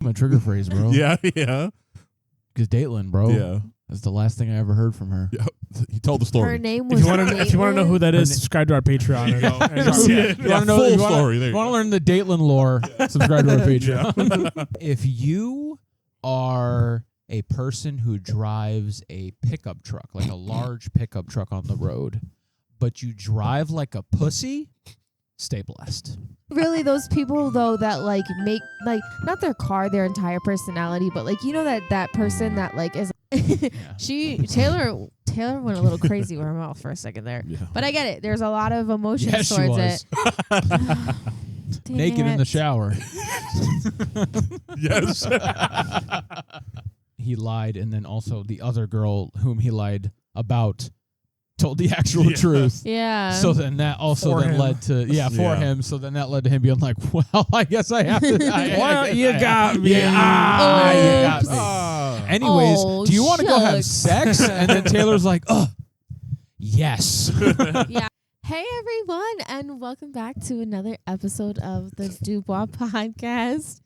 My trigger phrase, bro. Yeah. Because Datelyn, bro. Yeah. That's the last thing I ever heard from her. Yeah. He told the story. Her name was If you want to know who that is, subscribe to our Patreon. You want to know full you story. You want to learn the Datelyn lore? Subscribe to our Patreon. Yeah. If you are a person who drives a pickup truck, like a large pickup truck on the road, but you drive like a pussy, stay blessed. really those people though that like make like not their car their entire personality, but like you know that person that like is Taylor went a little crazy with her mouth for a second there. Yeah. But I get it. There's a lot of emotions Yes, she towards was. it. Naked in the shower. Yes. He lied, and then also the other girl whom he lied about told the actual truth. Yeah. So then that also For then him. led to for him. So then that led to him being like, "Well, I guess I have to." Well, you got me. Yeah, you got me. Ah. Anyways, Oh, do you want to go have shucks. sex? And then Taylor's like, yes. Yeah. Hey everyone, and welcome back to another episode of the Dubois Podcast.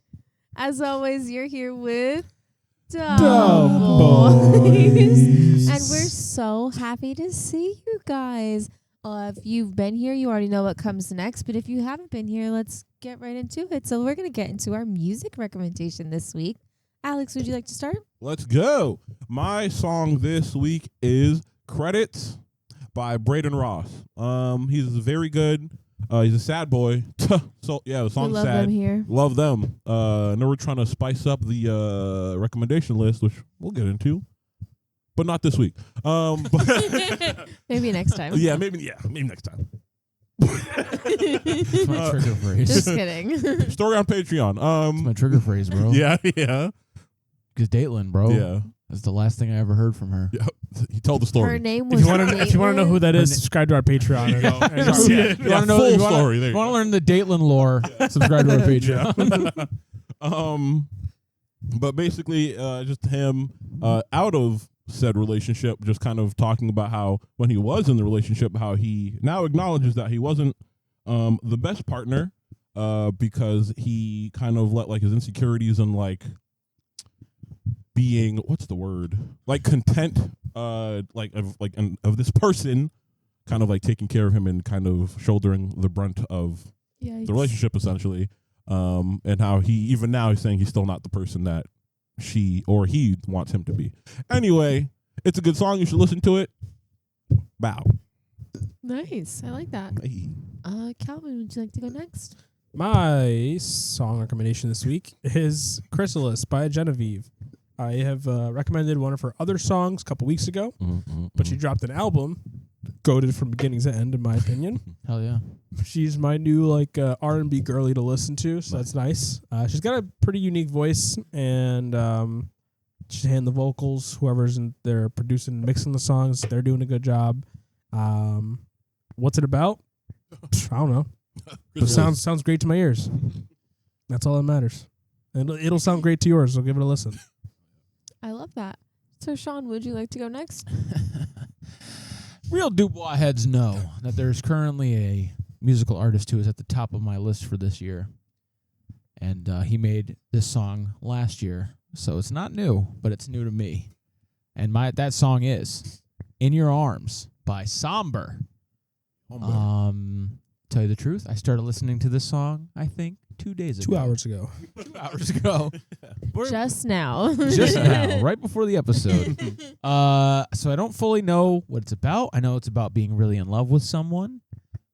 As always, you're here with Dubois. And we're so happy to see you guys. If you've been here, you already know what comes next. But if you haven't been here, let's get right into it. So we're going to get into our music recommendation this week. Alex, would you like to start? Let's go. My song this week is Credits by Braden Ross. He's very good. He's a sad boy. So yeah, the We song's love sad. them here. Love them. I know we're trying to spice up the recommendation list, which we'll get into, but not this week. But Maybe next time. maybe next time. That's my trigger phrase. Just kidding. Story on Patreon. That's my trigger phrase, bro. Yeah. Because Datelyn, bro. Yeah. That's the last thing I ever heard from her. Yeah. He told the story. Her name was If you want to know who that is, subscribe to our Patreon. You want to know? full You story. There you want go. to learn the Datelyn lore? Subscribe to our Patreon. But basically, just him out of said relationship, just kind of talking about how when he was in the relationship, how he now acknowledges that he wasn't the best partner because he kind of let like his insecurities and like being content of this person kind of like taking care of him and kind of shouldering the brunt of the relationship essentially, and how he's saying he's still not the person that she or he wants him to be. Anyway, it's a good song. You should listen to it. Bow. Nice. I like that. Hey. Calvin, would you like to go next? My song recommendation this week is Chrysalis by Genevieve. I have recommended one of her other songs a couple weeks ago, but she dropped an album, goated from beginning to end, in my opinion. Hell yeah. She's my new R&B girly to listen to, so that's nice. She's got a pretty unique voice, and she's handling the vocals. Whoever's in there producing and mixing the songs, they're doing a good job. What's it about? I don't know. But sounds great to my ears. That's all that matters. And it'll sound great to yours, so give it a listen. I love that. So, Sean, would you like to go next? Real Dubois heads know that there's currently a musical artist who is at the top of my list for this year. And he made this song last year. So it's not new, but it's new to me. And that song is In Your Arms by Somber. Tell you the truth, I started listening to this song, I think, 2 days ago. 2 hours ago. 2 hours ago. Just now. Just now, right before the episode. So I don't fully know what it's about. I know it's about being really in love with someone,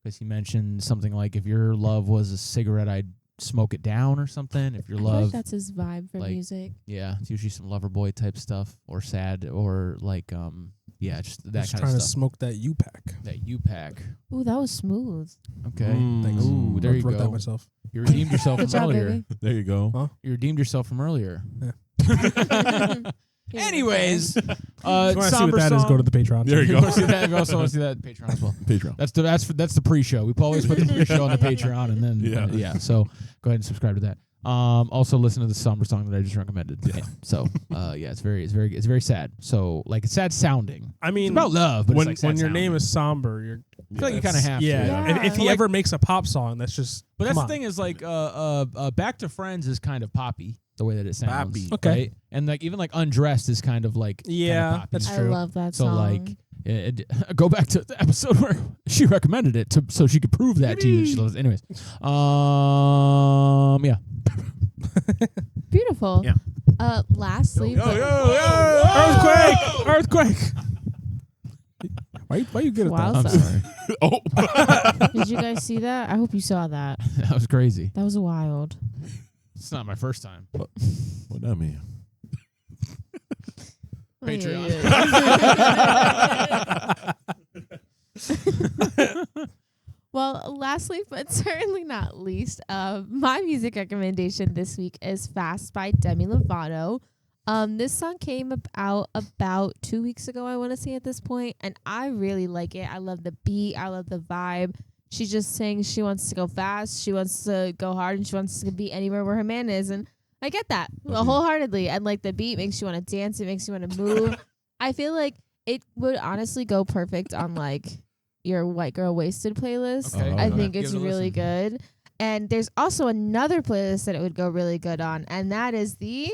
because he mentioned something like, if your love was a cigarette, I'd smoke it down or something. If your I feel love, like that's his vibe for like, music. yeah, it's usually some lover boy type stuff, or sad, or like just that Just kind trying of to stuff. smoke that U-Pack. That U-Pack. Ooh, that was smooth. Okay. Thanks. Ooh, there you wrote that go. myself. You redeemed yourself Good from job, earlier. baby. There you go. Huh? You redeemed yourself from earlier. Yeah. Anyways, If you want to see somber what that is, song. go to the Patreon. There you If you go. want to see that, you also want to see that Patreon as well. Patreon. That's the pre-show. We always put the pre-show on the Patreon, and then Yeah. So go ahead and subscribe to that. Also listen to the somber song that I just recommended. Yeah. So, it's very sad. So, like, it's sad sounding. I mean, it's about love, but when it's like when your sad name sounding. is somber, you're. I feel like you kind of have to. Yeah. If he ever makes a pop song, that's just. But that's come the on. thing is like Back to Friends is kind of poppy the way that it sounds. Poppy. Okay. Right? And like even like Undressed is kind of like Yeah, poppy. that's I true. love that So song. like go back to the episode where she recommended it so she could prove that to you. She loves it. Anyways. Yeah. Beautiful. Yeah. Lastly, but- Earthquake! Why you good at Wow, that? I'm sorry. Oh, Did you guys see that? I hope you saw that. That was crazy. That was wild. It's not my first time. what that mean? Patreon. Well, lastly, but certainly not least, my music recommendation this week is Fast by Demi Lovato. This song came out about 2 weeks ago, I want to say at this point, and I really like it. I love the beat. I love the vibe. She just saying she wants to go fast, she wants to go hard, and she wants to be anywhere where her man is, and I get that wholeheartedly. And like the beat makes you want to dance, it makes you want to move. I feel like it would honestly go perfect on like your white girl wasted playlist. Okay. I Okay. think Give it's it a really listen. good. And there's also another playlist that it would go really good on, and that is the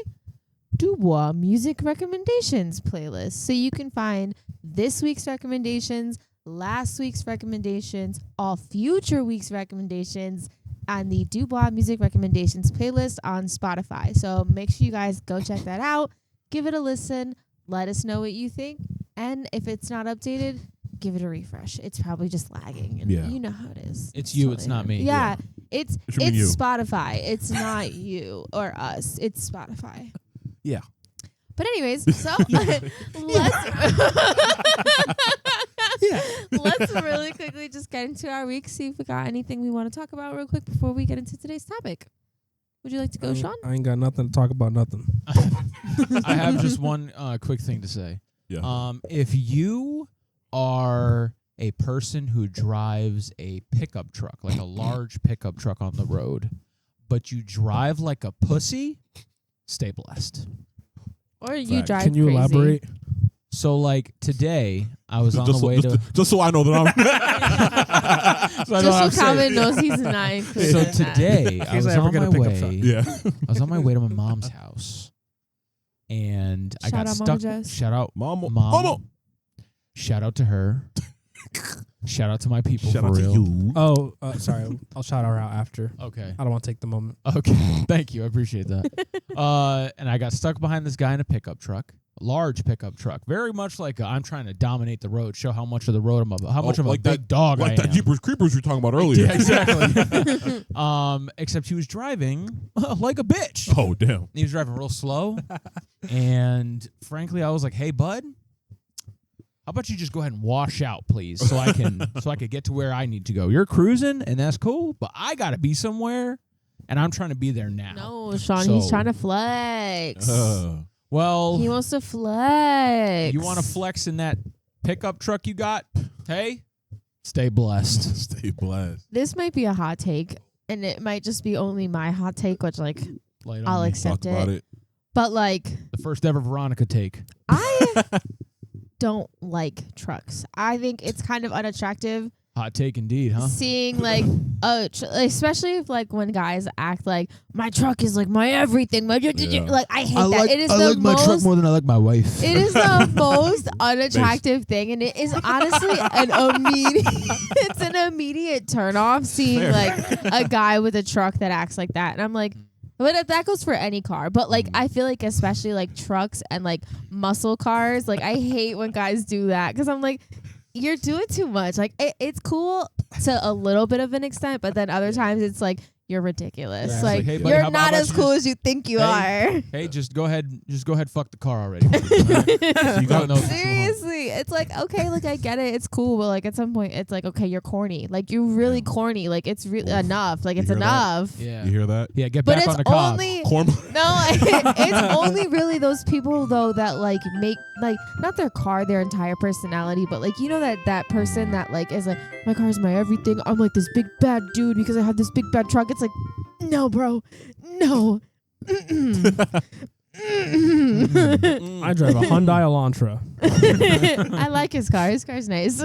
Dubois Music Recommendations playlist. So you can find this week's recommendations, last week's recommendations, all future week's recommendations on the Dubois Music Recommendations playlist on Spotify. So make sure you guys go check that out. Give it a listen. Let us know what you think. And if it's not updated, give it a refresh. It's probably just lagging. And Yeah. you know how it is. It's you, it's totally not me. Yeah. It's It should be you. Spotify. It's not you or us. It's Spotify. Yeah. But anyways, so let's really quickly just get into our week, see if we got anything we want to talk about real quick before we get into today's topic. Would you like to go, Sean? I ain't got nothing to talk about. Nothing. I have just one quick thing to say. Yeah. If you are a person who drives a pickup truck, like a large pickup truck on the road, but you drive like a pussy, stay blessed. Or you Fact. drive Can you crazy. elaborate? So, like, today, I was on just, the way so, to... just so I know that I'm. So I know what I'm Just so Calvin saying. knows he's not included So in that. today, I case was I ever on get a my pickup way. truck. Yeah. I was on my way to my mom's house, and I Shout got out Mama stuck. Jess. Shout out, Mama. Mom. Mama. Shout out to her. Shout out to my people Shout for out to real. you. Oh, sorry. I'll shout her out after. Okay. I don't want to take the moment. Okay. Thank you. I appreciate that. And I got stuck behind this guy in a pickup truck, a large pickup truck, very much like I'm trying to dominate the road, show how much of the road how much of like a big dog I Like that am. Jeepers Creepers we were talking about earlier. Yeah, exactly. Except he was driving like a bitch. Oh, damn. He was driving real slow, and frankly, I was like, "Hey, bud, how about you just go ahead and wash out, please, so I could get to where I need to go. You're cruising, and that's cool, but I gotta be somewhere, and I'm trying to be there now." No, Sean, So- he's trying to flex. Well, He wants to flex. you want to flex in that pickup truck you got? Hey, stay blessed. Stay blessed. This might be a hot take, and it might just be only my hot take, which like Light on I'll me. accept Talk about it. But like The first ever Veronica take. I don't like trucks. I think it's kind of unattractive Hot take indeed, huh? seeing like especially if like when guys act like my truck is like my everything. My Yeah. like I hate that. It is the most than I like my wife. It is the most unattractive thing, and it is honestly an immediate turn off seeing Fair. like a guy with a truck that acts like that, and I'm like, but that goes for any car. But like, I feel like especially like trucks and like muscle cars, like I hate when guys do that because I'm like, you're doing too much. Like it's cool to a little bit of an extent, but then other times it's like you're ridiculous. Yeah, it's like like, hey, buddy, you're how not about as you cool just- as you think you Hey, are. Hey, just go ahead, fuck the car already. You gotta know. Seriously, it's like okay, like I get it, it's cool, but like at some point, it's like okay, you're corny, like you're really corny, like it's really enough, like You it's hear that? enough. Yeah, You hear that? yeah. Get But back it's on the cob. only Corn. no, it's only really those people though that like make like not their car their entire personality, but like you know that person that like is like my car's my everything. I'm like this big bad dude because I have this big bad truck. It's like No, bro. No. I drive a Hyundai Elantra. I like his car. His car's nice.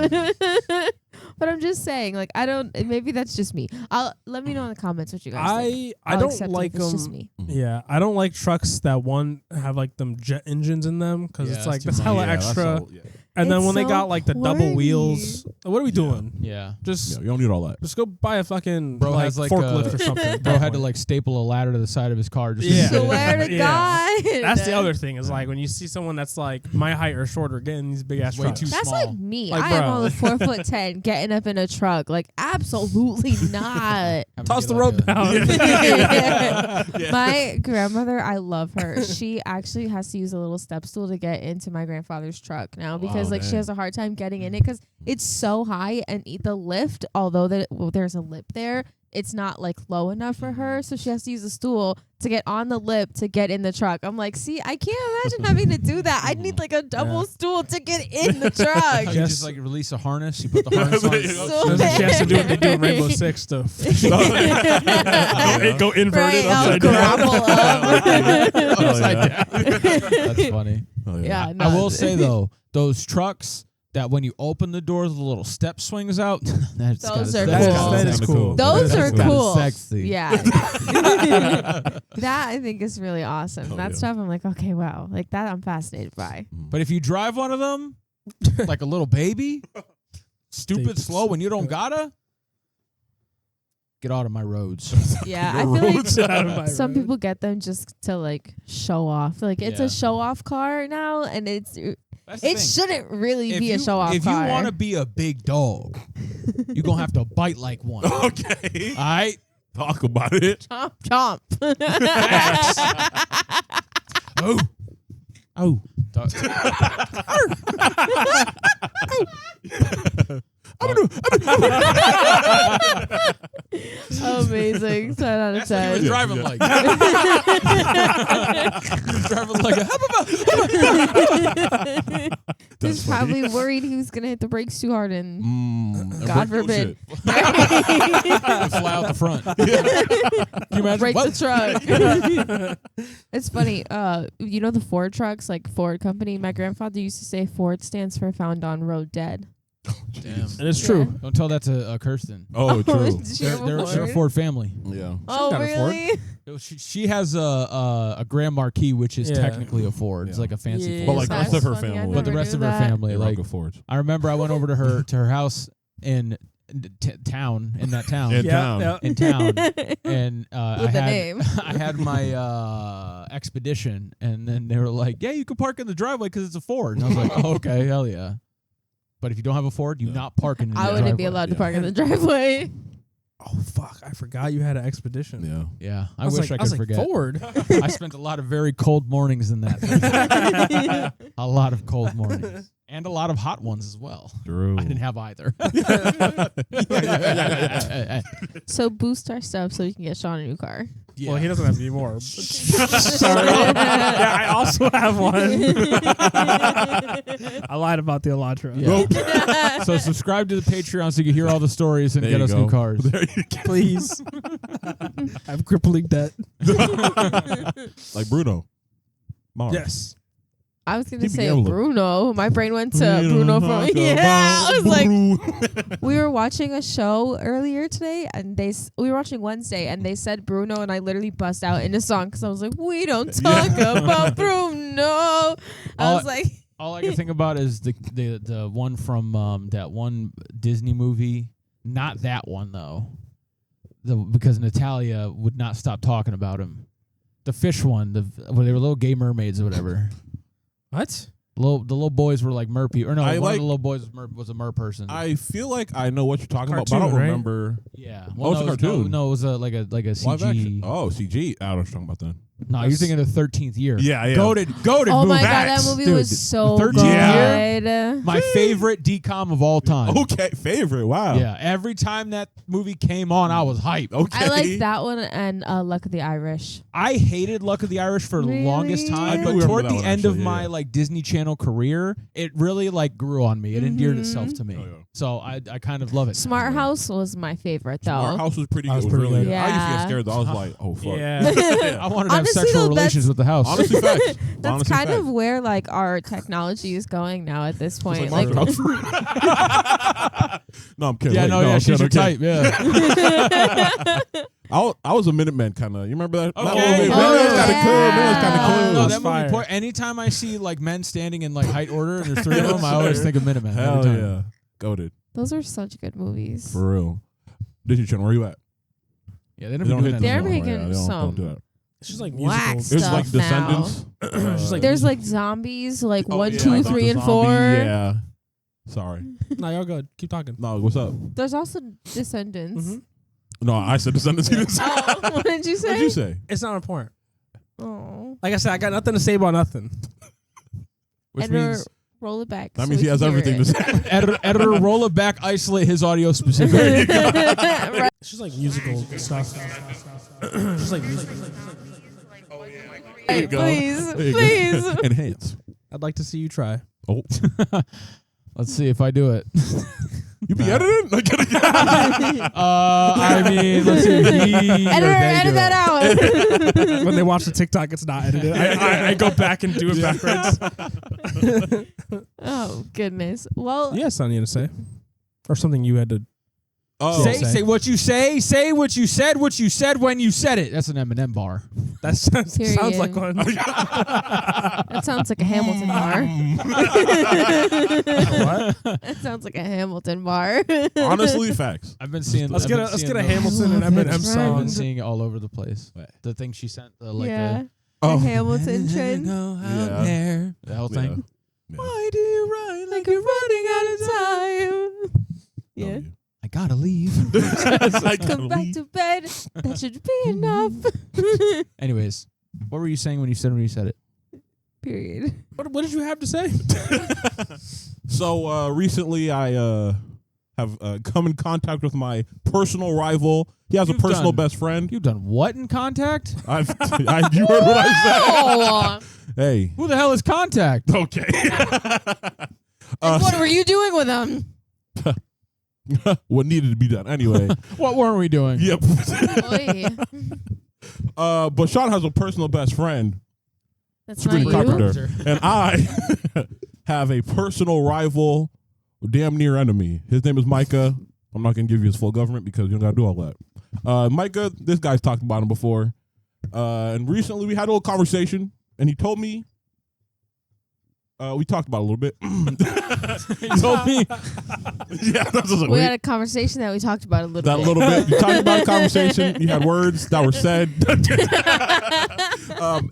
But I'm just saying, like, I don't. Maybe that's just me. Let me know in the comments what you guys think. I don't like them. Just me. Yeah, I don't like trucks that have like them jet engines in them because it's like that's hella extra. And then when they got like the double wheels, what are we doing? Yeah. You don't need all that. Just go buy a fucking has like forklift or something. Bro had to like staple a ladder to the side of his car. Just Swear to God. That's the other thing is like when you see someone that's like my height or shorter getting these big ass trucks. That's small. like me. Like, I am only 4'10", getting up in a truck. Like absolutely not. Toss the rope down. My grandmother, I love her. She actually has to use a little step stool to get into my grandfather's truck now because she has a hard time getting in it because it's so high and the lift, although there's a lip there, it's not like low enough for her, so she has to use a stool to get on the lip to get in the truck. I'm like, see, I can't imagine having to do that. I'd need like a double stool to get in the truck. You just like release a harness. You put the harness on. She has to do what they do in Rainbow Six to go inverted upside grapple up. Upside down. That's funny. Yeah, I will say though, those trucks that when you open the doors, the little step swings out. That is cool. Those are cool. Sexy. Yeah. That I think is really awesome. That stuff I'm like, okay, wow. Like that I'm fascinated by. But if you drive one of them, like a little baby, stupid slow when you don't gotta, get out of my roads. Yeah, I feel like some people get them just to like show off. Like it's a show off car now, and it shouldn't really be a show off car. If you want to be a big dog, you're going to have to bite like one. Okay. All right? Talk about it. Chomp, chomp. Oh. Amazing. 10 out of 10. He was driving like. He was driving like He's probably worried he was going to hit the brakes too hard and God forbid. Fly out the front. Can you imagine? Break the truck. It's funny. You know the Ford trucks, like Ford company? My grandfather used to say Ford stands for found on road dead. Damn. And it's true. Don't tell that to Kirsten. Oh, true. They're a Ford family. Yeah. Oh, really? She has a Grand Marquis, which is technically a Ford. It's like a fancy Ford. But like the rest of her family. But the rest of her family, like Fords. I remember I went over to her house in town, and I had my Expedition, and then they were like, "Yeah, you can park in the driveway because it's a Ford." And I was like, "Oh, okay, hell yeah." But if you don't have a Ford, you're not parking in the driveway. I wouldn't be allowed to park in the driveway. Oh, fuck. I forgot you had an Expedition. Yeah. I wish I could forget. Ford. I spent a lot of very cold mornings in that. A lot of cold mornings. And a lot of hot ones as well. True. I didn't have either. So boost our stuff so we can get Sean a new car. Yeah. Well, he doesn't have any more. Sorry. Yeah, I also have one. I lied about the Elantra. Yeah. So subscribe to the Patreon so you can hear all the stories and get us new cars. There you go. Please. I have crippling debt. Like Bruno Mars. Yes. I was going to say Bruno. My brain went to Bruno from... Yeah, I was like... We were watching a show earlier today, and we were watching Wednesday, and they said Bruno, and I literally bust out in a song because I was like, we don't talk about Bruno. I was like... All I can think about is the one from that one Disney movie. Not that one, though. Because Natalia would not stop talking about him. The fish one, where they were little gay mermaids or whatever. What? The little boys were like mer people. Or no, one of the little boys was a mer person. I feel like I know what you're talking about, but I don't remember. Yeah. Well, it's a cartoon. No, it was like a CG. Live action. Oh, CG. I don't know what you're talking about then. No, you're thinking of the 13th Year. Yeah. Goated Oh movie. my god, that movie Dude, was so 13th good. My favorite decom of all time. Okay, favorite. Wow. Yeah, every time that movie came on, I was hyped. Okay. I like that one and Luck of the Irish. I hated Luck of the Irish for the longest Really? time, I but remember toward that the one, end actually, of my like Disney Channel career, it really like grew on me. It endeared itself to me. Oh, yeah. So I kind of love it. Smart House was my favorite though. Our house was pretty That good. was It was pretty really good. good. I used to Yeah. get scared though. I was like, oh fuck. Yeah. I wanted to have Honestly, sexual though, relations with the house. Honestly, facts. That's Honestly, kind facts. of where like our technology is going now at this point. It's Like, like no, I'm kidding. yeah, Wait, no, I'm yeah, she's your kidding. type. Yeah. I was a Minuteman kind of. You remember that? Okay. That movie? Oh, Minuteman's kind of yeah. cool. Minuteman's kind of cool. No, That's that movie. fire. Anytime I see like men standing in like height order and there's three of them, I always think of Minutemen. Hell every time. yeah. Goated. those are such good movies. For real. Disney Channel, where you at? Yeah, they don't They be doing hit that. this They're one, making right? Yeah, some don't do that. It's just like whack musicals. There's stuff like now. Descendants. Just like There's like zombies, like Oh, 1, yeah, 2, like 3, the and zombie, 4. Yeah. Sorry. No, y'all good. Keep talking. No, what's up? There's also Descendants. Mhm. No, I said Descendants. You didn't say. Oh, what did you say? What did you say? It's not important. Oh. Like I said, I got nothing to say about nothing. Which Editor, means roll it back. That so means we he has can hear everything to it. say. editor roll it back, isolate his audio specifically. Right. It's just like musical stuff. Just like musical. There you go. Please, There you go. please. Enhance. I'd like to see you try. Oh, Let's see if I do it. you be editing? Like, I mean, let's see. Edit that out. When they watch the TikTok, it's not edited. I go back and do it backwards. Oh, goodness. Well, You had something to say, or something you had to. oh, Say what you say. Say what you said. What you said when you said it. That's an Eminem bar. That sounds Period. like one. that sounds like a Hamilton bar. What? That sounds like a Hamilton bar. honestly, facts. I've been seeing. Let's I've get been a seeing those. Hamilton and I love Eminem that I've trend. been song. seeing it all over the place. The thing she sent. Like yeah. Oh. The Hamilton trend. Go out Yeah. there. The whole Yeah. thing. Yeah. Why do you run Like you're running out of time. Yeah. No, I gotta leave. Come back to bed. That should be enough. Anyways, what were you saying when you said it? Period. What did you have to say? So recently, I have come in contact with my personal rival. He has You've a personal done- best friend. You've done what in Contact? You heard what I said. Oh. Hey. Who the hell is Contact? Okay. And what were you doing with them? What needed to be done anyway. What weren't we doing? Yep. Oy. But Sean has a personal best friend, That's Sabrina not you. Carpenter, and I have a personal rival, damn near enemy. His name is Micah. I'm not gonna give you his full government because you don't gotta do all that. Micah, this guy's talked about him before, and recently we had a little conversation, and he told me. We talked about it a little bit. He told me. Yeah, that was We had a conversation that we talked about a little that bit. little bit. You talked about a conversation. You had words that were said.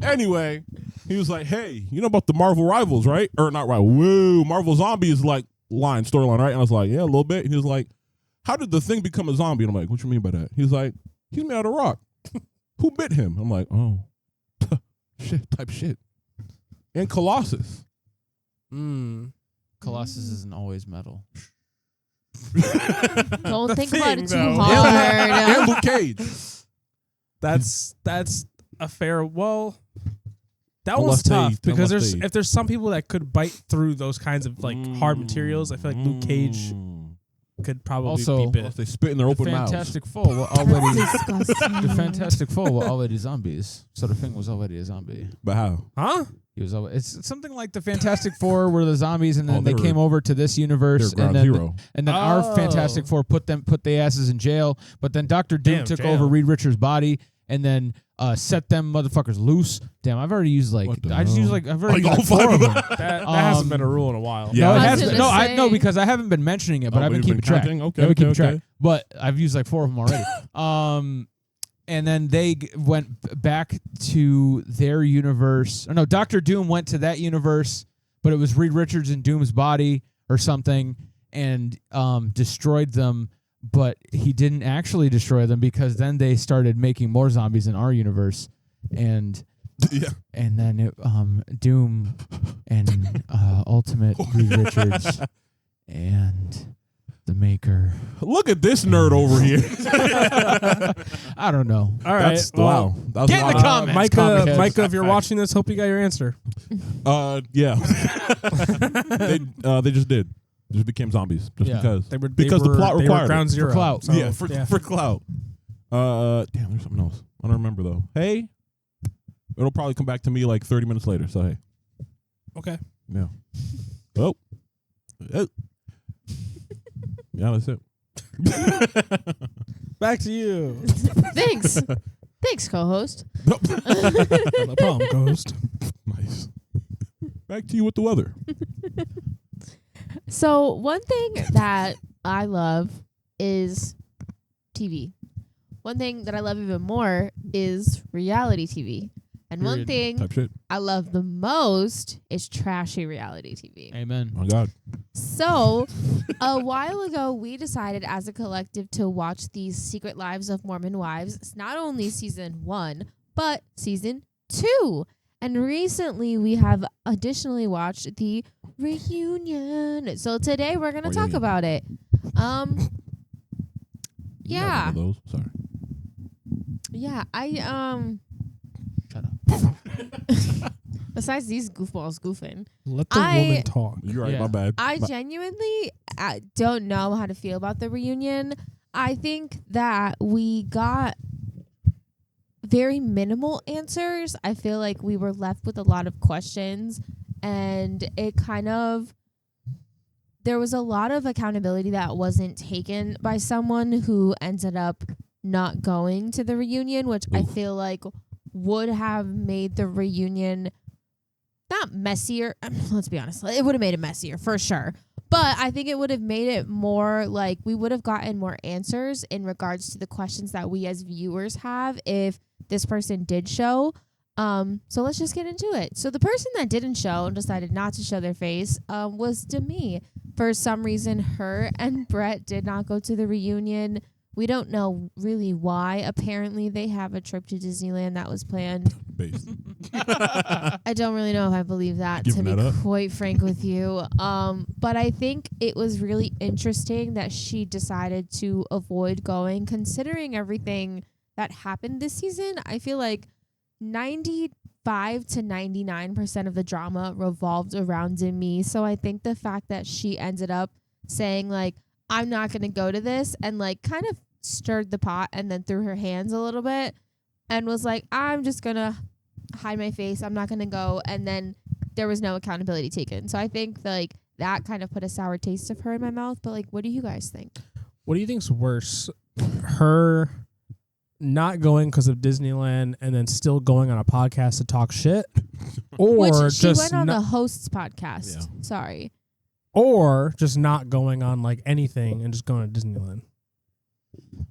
Anyway, he was like, "Hey, you know about the Marvel Rivals, right? Or not rival? Woo, Marvel Zombies like storyline, right?" And I was like, "Yeah, a little bit." And he was like, "How did the Thing become a zombie?" And I'm like, "What you mean by that?" He's like, "He's made out of rock. Who bit him?" I'm like, "Oh, shit." And Colossus. Colossus isn't always metal. Don't think thing, about it too though. hard. And Luke Cage. That's a fair. Well, that Unless one's they- tough because unless they- if there's some people that could bite through those kinds of like hard materials, I feel like Luke Cage could probably Also- be bit. Unless they spit in their open mouths. Fantastic Four were already. Disgusting. The Fantastic Four were already zombies. So the Thing was already a zombie. But how? Huh? He was. It's something like the Fantastic Four were the zombies, and then Oh, they they were- came over to this They're universe, ground and then zero. our Oh. Fantastic Four put their asses in jail. But then Dr. Doom Damn, took jail. over Reed Richards' body, and then set them motherfuckers loose. Damn, I've already used like What the I just hell? used like I've already Like used all like 4 of five them. of That hasn't Um, been a rule in a while. Yeah. No, it I has was been. gonna No, say. because I haven't been mentioning it, but Oh, I've been you've been keeping track. counting? Okay, I've been okay, keeping track. okay. But I've used like 4 of them already. And then they went back to their universe. Or no, Dr. Doom went to that universe, but it was Reed Richards in Doom's body or something, and destroyed them. But he didn't actually destroy them because then they started making more zombies in our universe, and Yeah. And then it, Doom and Ultimate Reed Richards and the Maker. Look at this nerd over here. I don't know. All right. Wow. That was Get a in lot the comments. Micah, if you're watching this, hope you got your answer. Yeah. They just did. Just became zombies. Just because. Because the plot required ground zero. For clout. So, for clout. Damn, there's something else. I don't remember though. Hey. It'll probably come back to me like 30 minutes later. So hey. Okay. Yeah. Oh. Yeah, that's it. Back to you. Thanks. Thanks, co-host. No problem, ghost. Nice. Back to you with the weather. So one thing that I love is TV. One thing that I love even more is reality TV. And one thing Type shit. I love the most is trashy reality TV. Amen. Oh, God. So, a while ago, we decided as a collective to watch these Secret Lives of Mormon Wives. It's not only season 1, but season 2. And recently, we have additionally watched the reunion. So today, we're going to talk about it. Yeah. Those. Sorry. Yeah, Shut up. besides these goofballs goofing, Let the woman talk. You're right. Yeah. My bad. I genuinely don't know how to feel about the reunion. I think that we got very minimal answers. I feel like we were left with a lot of questions, and it there was a lot of accountability that wasn't taken by someone who ended up not going to the reunion, which I feel like would have made the reunion not messier. Let's be honest. It would have made it messier for sure. But I think it would have made it more like we would have gotten more answers in regards to the questions that we as viewers have if this person did show. So let's just get into it. So the person that didn't show and decided not to show their face was Demi. For some reason, her and Brett did not go to the reunion. We don't know really why. Apparently, they have a trip to Disneyland that was planned. Based. I don't really know if I believe that, Giving to be that up? quite frank with you. But I think it was really interesting that she decided to avoid going, considering everything that happened this season. I feel like 95 to 99% of the drama revolved around Demi. So I think the fact that she ended up saying, like, I'm not going to go to this, and like kind of stirred the pot and then threw her hands a little bit and was like, I'm just going to hide my face. I'm not going to go. And then there was no accountability taken. So I think like that kind of put a sour taste of her in my mouth. But like, what do you guys think? What do you think's worse? Her not going because of Disneyland and then still going on a podcast to talk shit? Or Which she just went on the host's podcast. Yeah. Sorry. Or just not going on like anything and just going to Disneyland.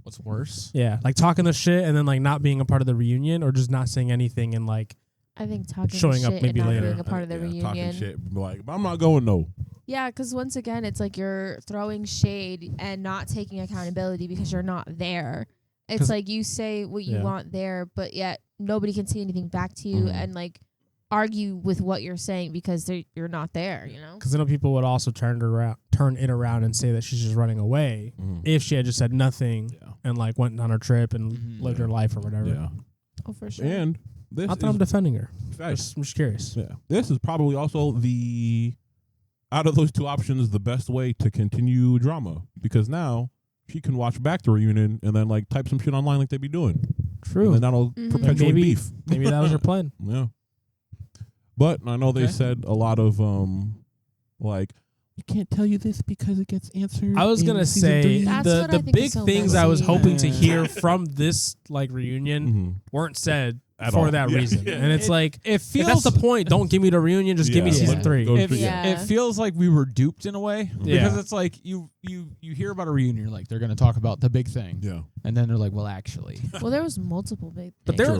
What's worse? Yeah, like talking the shit and then like not being a part of the reunion, or just not saying anything and like I think talking Showing shit up maybe and not later. being a part of the Talking reunion. shit. Like, I'm not going, no. Yeah, because once again, it's like you're throwing shade and not taking accountability because you're not there. It's 'Cause- like you say what you Yeah. want there, but yet nobody can say anything back to you Mhm. and like argue with what you're saying because you're not there, you know? because then people would also turn it around and say that she's just running away if she had just said nothing Yeah. and like went on her trip and Mhm. lived her life or whatever. Yeah. Oh, for sure. And this Not that I'm is defending her. facts. I'm just curious. Yeah. This is probably also out of those two options, the best way to continue drama, because now she can watch back the reunion and then like type some shit online like they be doing. True. And then that'll Mhm. perpetuate Maybe- beef. Maybe that was her plan. Yeah. But I know they Okay. said a lot of like, we can't tell you this because it gets answered. I was in gonna season say 3. That's the what I think big is so things I was messy. hoping to Yeah. hear from this like reunion Mhm. weren't said At for all. that Yeah. reason. Yeah. And it's like It if feels that's the point, don't give me the reunion, just give me Yeah. season Yeah. 3. Go It, to- Yeah. it feels like we were duped in a way Yeah. because it's like you hear about a reunion, you're like they're going to talk about the big thing, Yeah. and then they're like, well, actually, Well, there was multiple big But things. there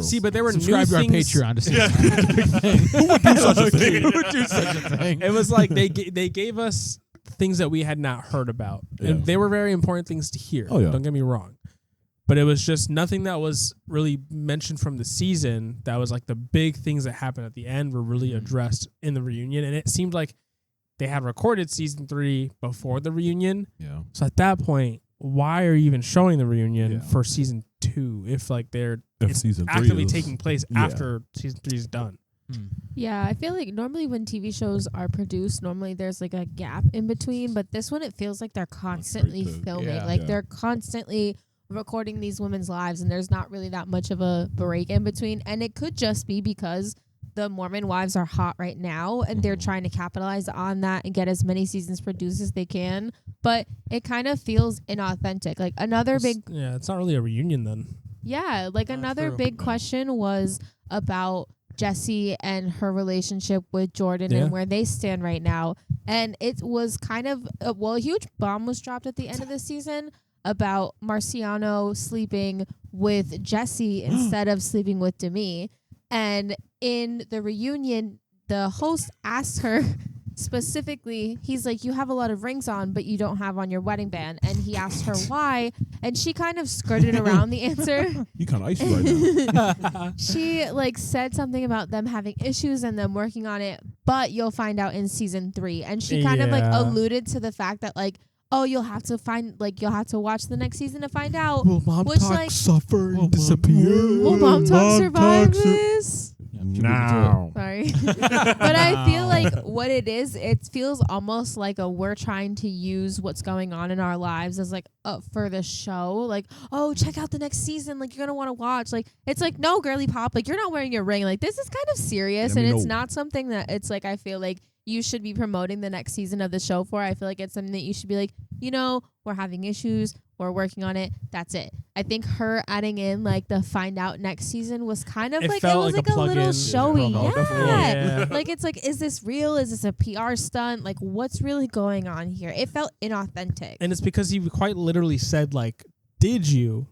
were subscribe new to our things. Patreon to see the big thing. Who would do such a thing? Who would do such a thing? It was like they gave us things that we had not heard about, Yeah. and they were very important things to hear. Oh, yeah. Don't get me wrong, but it was just nothing that was really mentioned from the season. That was like the big things that happened at the end were really addressed in the reunion. And it seemed like they had recorded season 3 before the reunion. Yeah. So at that point, why are you even showing the reunion for season 2 if like it's season 3 actively is, taking place after season 3 is done? Yeah, I feel like normally when TV shows are produced, normally there's like a gap in between, but this one it feels like they're constantly filming. They're constantly recording these women's lives, and there's not really that much of a break in between. And it could just be because the Mormon wives are hot right now, and they're trying to capitalize on that and get as many seasons produced as they can. But it kind of feels inauthentic. Like it's not really a reunion then. Yeah, like another big question was about Jessi and her relationship with Jordan and where they stand right now. And it was kind of, a huge bomb was dropped at the end of the season about Marciano sleeping with Jessi instead of sleeping with Demi. And in the reunion, the host asked her specifically, he's like, you have a lot of rings on, but you don't have on your wedding band. And he asked her why, and she kind of skirted around the answer. You kind of icy right now. She like said something about them having issues and them working on it, but you'll find out in season 3. And she kind of like alluded to the fact that like, oh, you'll have to watch the next season to find out. Will Mom Talk suffer and disappear? Will Mom Talk survive this? No. Sorry. But I feel like what it is, it feels almost like we're trying to use what's going on in our lives as like for the show. Like, oh, check out the next season. Like, you're going to want to watch. Like, it's like, no, girly pop. Like, you're not wearing your ring. Like, this is kind of serious. And it's not something that it's like, I feel like you should be promoting the next season of the show for. I feel like it's something that you should be like, we're having issues. We're working on it. That's it. I think her adding in like the find out next season was kind of like, it was like a little showy. Yeah. Like, it's like, is this real? Is this a PR stunt? Like, what's really going on here? It felt inauthentic. And it's because he quite literally said like, did you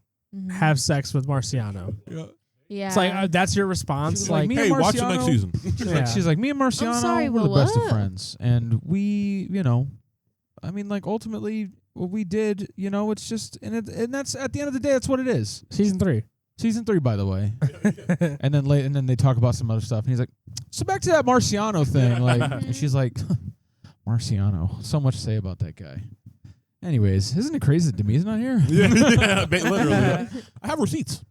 have sex with Marciano? Yeah. It's like, that's your response. Like, hey, watch the next season. She's like, me and Marciano, we're the best of friends. And we, I mean, like, ultimately, what we did, it's just, and that's, at the end of the day, that's what it is. Season 3, by the way. And then they talk about some other stuff. And he's like, so back to that Marciano thing. Like, and she's like, Marciano, so much to say about that guy. Anyways, isn't it crazy that Demi's not here? Literally. I have receipts.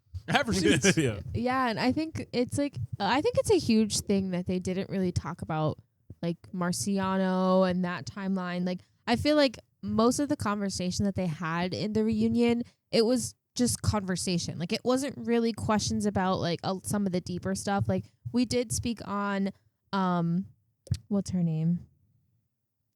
Yeah, and I think it's like it's a huge thing that they didn't really talk about, like Marciano and that timeline. Like, I feel like most of the conversation that they had in the reunion, it was just conversation. Like, it wasn't really questions about like some of the deeper stuff. Like, we did speak on what's her name?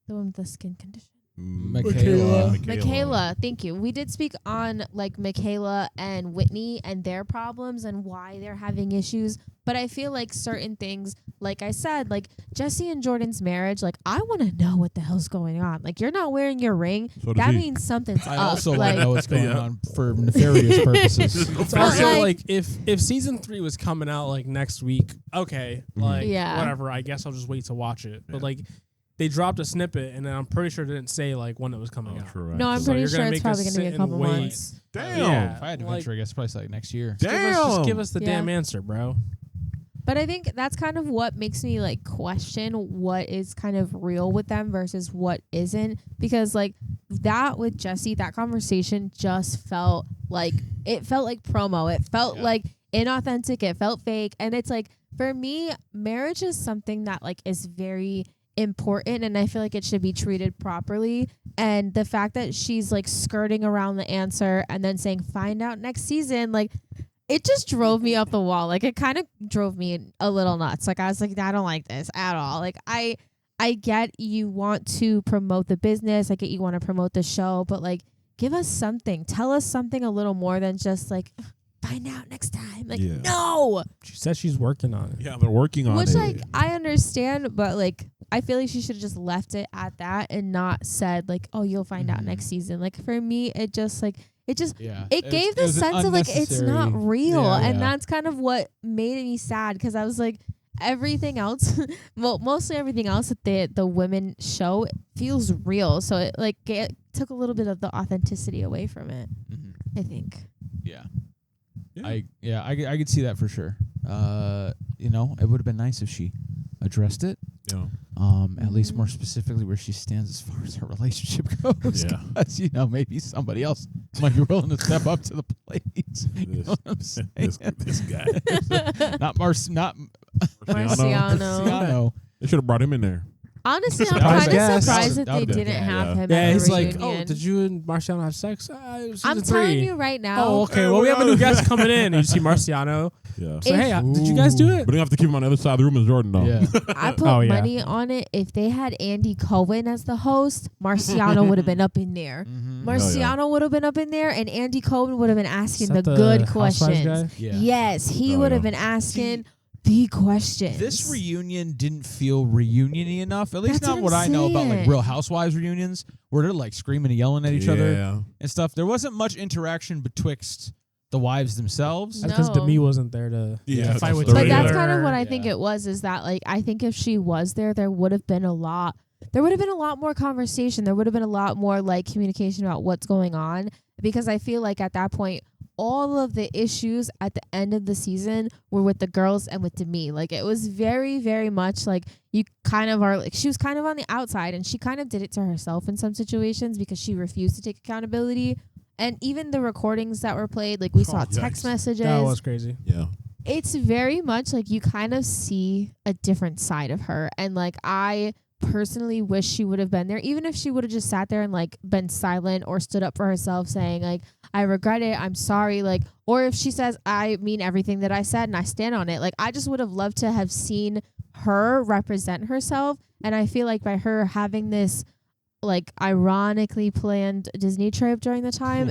The one with the skin condition. Michaela, thank you. We did speak on like Michaela and Whitney and their problems and why they're having issues. But I feel like certain things, like I said, like Jessi and Jordan's marriage, like I want to know what the hell's going on. Like, you're not wearing your ring. So that means something's up. I also want to know what's going on for nefarious purposes. It's also like if season 3 was coming out like next week, okay, like whatever. I guess I'll just wait to watch it. But like, they dropped a snippet, and then I'm pretty sure it didn't say like when it was coming out. True, right. No, I'm pretty sure it's probably going to be a couple months. Damn. Yeah. If I had to venture, I guess probably like next year. Damn. Just give us the damn answer, bro. But I think that's kind of what makes me like question what is kind of real with them versus what isn't. Because like that with Jessi, that conversation just felt like promo. It felt like inauthentic. It felt fake. And it's like, for me, marriage is something that like is very important, and I feel like it should be treated properly. And the fact that she's like skirting around the answer and then saying find out next season, like it just drove me up the wall. Like, it kind of drove me a little nuts. Like, I was like, I don't like this at all. Like, I get you want to promote the business. I get you want to promote the show, but like, give us something. Tell us something a little more than just like find out next time. Like, no. She said she's working on it. Yeah, they're working on it. Which like I understand, but like I feel like she should have just left it at that and not said like, oh, you'll find out next season. Like, for me, it just like it gave the sense of like it's not real, and that's kind of what made me sad, because I was like, everything else, well, mostly everything else that the women show feels real, so it like took a little bit of the authenticity away from it. I think. Yeah. Yeah. I could see that for sure. It would have been nice if she addressed it. Yeah. At least more specifically where she stands as far as her relationship goes. Yeah. Because, maybe somebody else might be willing to step up to the plate. You know what I'm saying? This guy. not Marciano. They should have brought him in there. Honestly, I'm Surprise kind of guest. surprised that That they would've been didn't good, have him Yeah, at he's the like, reunion. oh, did you and Marciano have sex? I'm telling you right now. Oh, okay. Well, we have a new guest coming in. And you see Marciano. Yeah. So, hey, did you guys do it? But you have to keep him on the other side of the room as Jordan, though. Yeah. I put money on it. If they had Andy Cohen as the host, Marciano would have been up in there. Mm-hmm. Marciano would have been up in there, and Andy Cohen would have been asking the Is that good Housewives questions. guy? Yeah. Yes, he would have been asking the questions. This reunion didn't feel reunion-y enough. At least That's not what what I'm I know about like saying. Real Housewives reunions, where they're like screaming and yelling at each other Yeah. and stuff. There wasn't much interaction betwixt the wives themselves. That's because No. Demi wasn't there to Yeah, fight with that's But the that's regular. kind of what I think Yeah. it was. Is that like I think if she was there, there would have been a lot. There would have been a lot more conversation. There would have been a lot more like communication about what's going on. Because I feel like at that point, all of the issues at the end of the season were with the girls and with Demi. Like it was very, very much like you kind of are like she was kind of on the outside, and she kind of did it to herself in some situations because she refused to take accountability. And even the recordings that were played, like we saw text yikes. messages. That was crazy. Yeah. It's very much like you kind of see a different side of her. And like I personally wish she would have been there, even if she would have just sat there and like been silent or stood up for herself saying like, I regret it, I'm sorry, like, or if she says I mean everything that I said and I stand on it. Like I just would have loved to have seen her represent herself. And I feel like by her having this like ironically planned Disney trip during the time,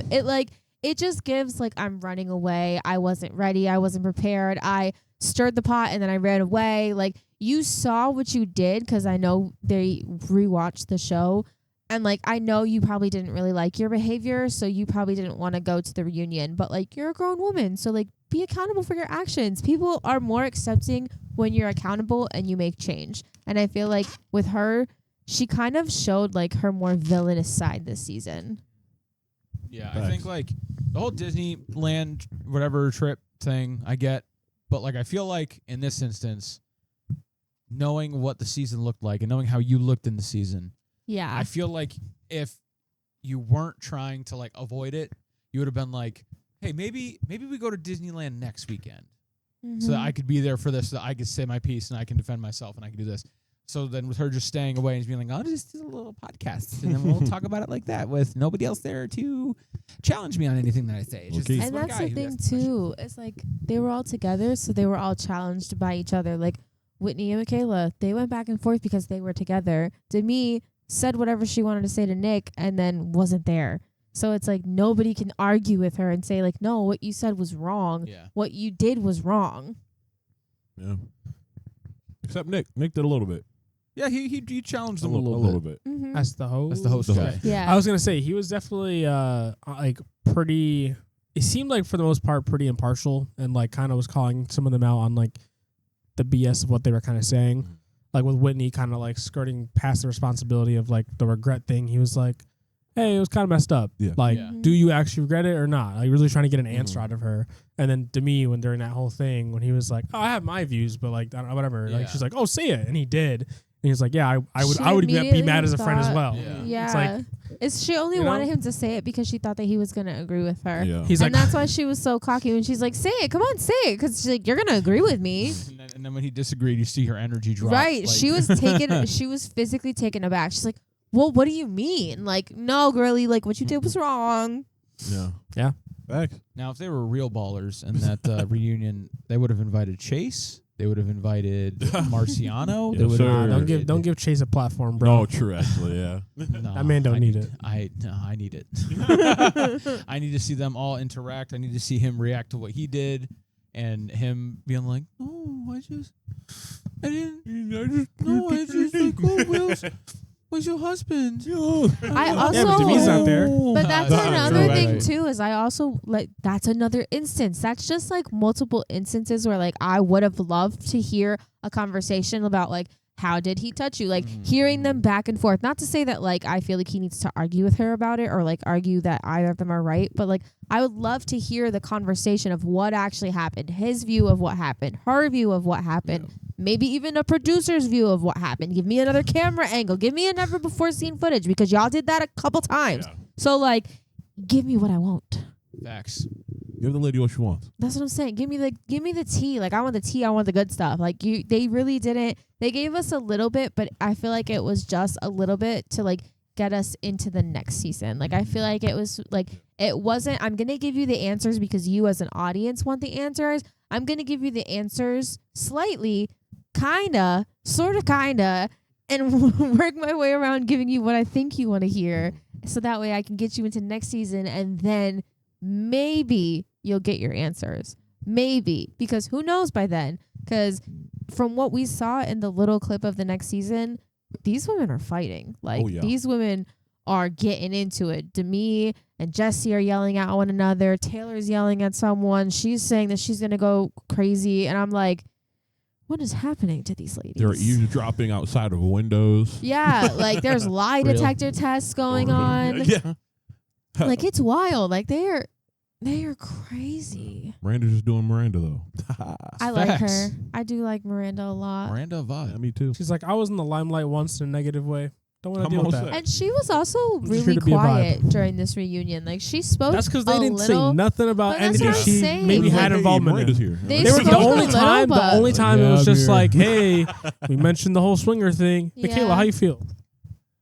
it just gives like I'm running away, I wasn't ready, I wasn't prepared, I stirred the pot and then I ran away. Like you saw what you did, because I know they rewatched the show, and like I know you probably didn't really like your behavior, so you probably didn't want to go to the reunion, but like you're a grown woman, so like be accountable for your actions. People are more accepting when you're accountable and you make change. And I feel like with her, she kind of showed like her more villainous side this season. Yeah, I think like the whole Disneyland whatever trip thing I get, but like I feel like in this instance, knowing what the season looked like and knowing how you looked in the season, Yeah. I feel like if you weren't trying to like avoid it, you would have been like, hey, maybe we go to Disneyland next weekend, so that I could be there for this, so that I could say my piece and I can defend myself and I can do this. So then with her just staying away and just being like, I'll just do a little podcast and then we'll talk about it like that with nobody else there to challenge me on anything that I say. It's Okay. just And one that's guy the who thing asked the question. too. It's like they were all together, so they were all challenged by each other. Like Whitney and Michaela, they went back and forth because they were together. Demi said whatever she wanted to say to Nick and then wasn't there. So it's like nobody can argue with her and say like, no, what you said was wrong. Yeah. What you did was wrong. Yeah. Except Nick. Nick did a little bit. Yeah, he challenged A them a little little bit. bit. Mm-hmm. As the host. That's the host guy. Yeah. I was gonna say he was definitely like pretty. It seemed like for the most part pretty impartial, and like kind of was calling some of them out on like the BS of what they were kind of saying. Like with Whitney, kind of like skirting past the responsibility of like the regret thing. He was like, "Hey, it was kind of messed up. Yeah. Like, Yeah. do you actually regret it or not?" Like really trying to get an answer out of her. And then Demi, when during that whole thing, when he was like, "Oh, I have my views, but like I don't know, whatever." Yeah. Like she's like, "Oh, say it," and he did. And he was like, "Yeah, I She would be immediately mad as a friend as thought- well." Yeah. Yeah. It's like, She only you know? wanted him to say it because she thought that he was going to agree with her. Yeah. He's And like, that's why she was so cocky when she's like, say it. Come on, say it. Because she's like, you're going to agree with me. And then when he disagreed, you see her energy drop. Right. like- She was taken. She was physically taken aback. She's like, well, what do you mean? Like, no, girly, like what you did was wrong. Yeah. Yeah. Facts. Now, if they were real ballers in that reunion, they would have invited Chase. They would have invited Marciano. They Yes, would sir. have don't give Chase a platform, bro. No, true, actually, yeah. No, That man don't I need it. I need it. I need to see them all interact. I need to see him react to what he did, and him being like, "Oh, I just like, where's your husband?" I also. Yeah, but Demi's not there. But that's That's another true, thing right. too. Is I also like that's another instance. That's just like multiple instances where like I would have loved to hear a conversation about like how did he touch you? Like hearing them back and forth. Not to say that like I feel like he needs to argue with her about it or like argue that either of them are right, but like I would love to hear the conversation of what actually happened, his view of what happened, her view of what happened, maybe even a producer's view of what happened. Give me another camera angle. Give me a never before seen footage because y'all did that a couple times. Yeah. So like, give me what I want. Facts. Give the lady what she wants. That's what I'm saying. Give me the tea. Like I want the tea. I want the good stuff. Like they really didn't. They gave us a little bit, but I feel like it was just a little bit to like get us into the next season. Like I feel like it was like it wasn't. I'm gonna give you the answers because you as an audience want the answers. I'm gonna give you the answers slightly, kinda, sorta, kinda, and work my way around giving you what I think you want to hear, so that way I can get you into next season, and then maybe you'll get your answers. Maybe. Because who knows by then? Because from what we saw in the little clip of the next season, these women are fighting. Like, these women are getting into it. Demi and Jessi are yelling at one another. Taylor's yelling at someone. She's saying that she's going to go crazy. And I'm like, what is happening to these ladies? They're eavesdropping outside of windows. Yeah, like there's lie detector tests going on. Yeah. Like it's wild. Like they are crazy. Miranda's just doing Miranda though. I like her. I do like Miranda a lot. Miranda vibe. Yeah, me too. She's like, I was in the limelight once in a negative way. Don't want to deal with that. And she was also really quiet during this reunion. Like she spoke. That's because they didn't say nothing about anything she saying. maybe had involvement in. Here. They were the only little, time. The only time it was just like, hey, we mentioned the whole swinger thing. Yeah. Michaela, how you feel?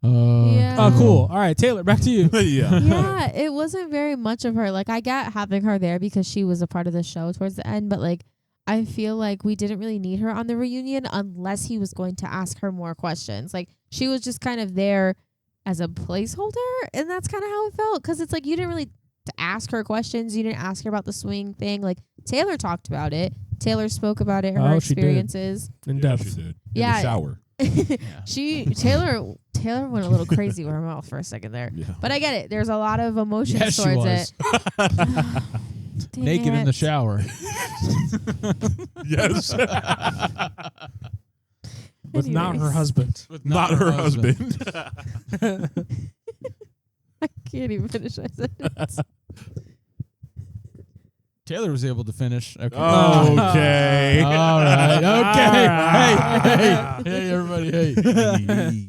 Yeah. Oh, cool. All right, Taylor, back to you. Yeah, it wasn't very much of her. Like I get having her there because she was a part of the show towards the end, but like I feel like we didn't really need her on the reunion unless he was going to ask her more questions. Like she was just kind of there as a placeholder, and that's kind of how it felt, because it's like you didn't really ask her questions. You didn't ask her about the swing thing. Like Taylor talked about it. Taylor spoke about it, her experiences. In depth. She did. Yeah. In the shower. Taylor went a little crazy with her mouth for a second there. Yeah. But I get it. There's a lot of emotion towards it. Naked in the shower. Yes. With not her husband. With not her husband. I can't even finish my sentence. Taylor was able to finish. Okay. Okay. All right. Okay. Hey, everybody. Hey.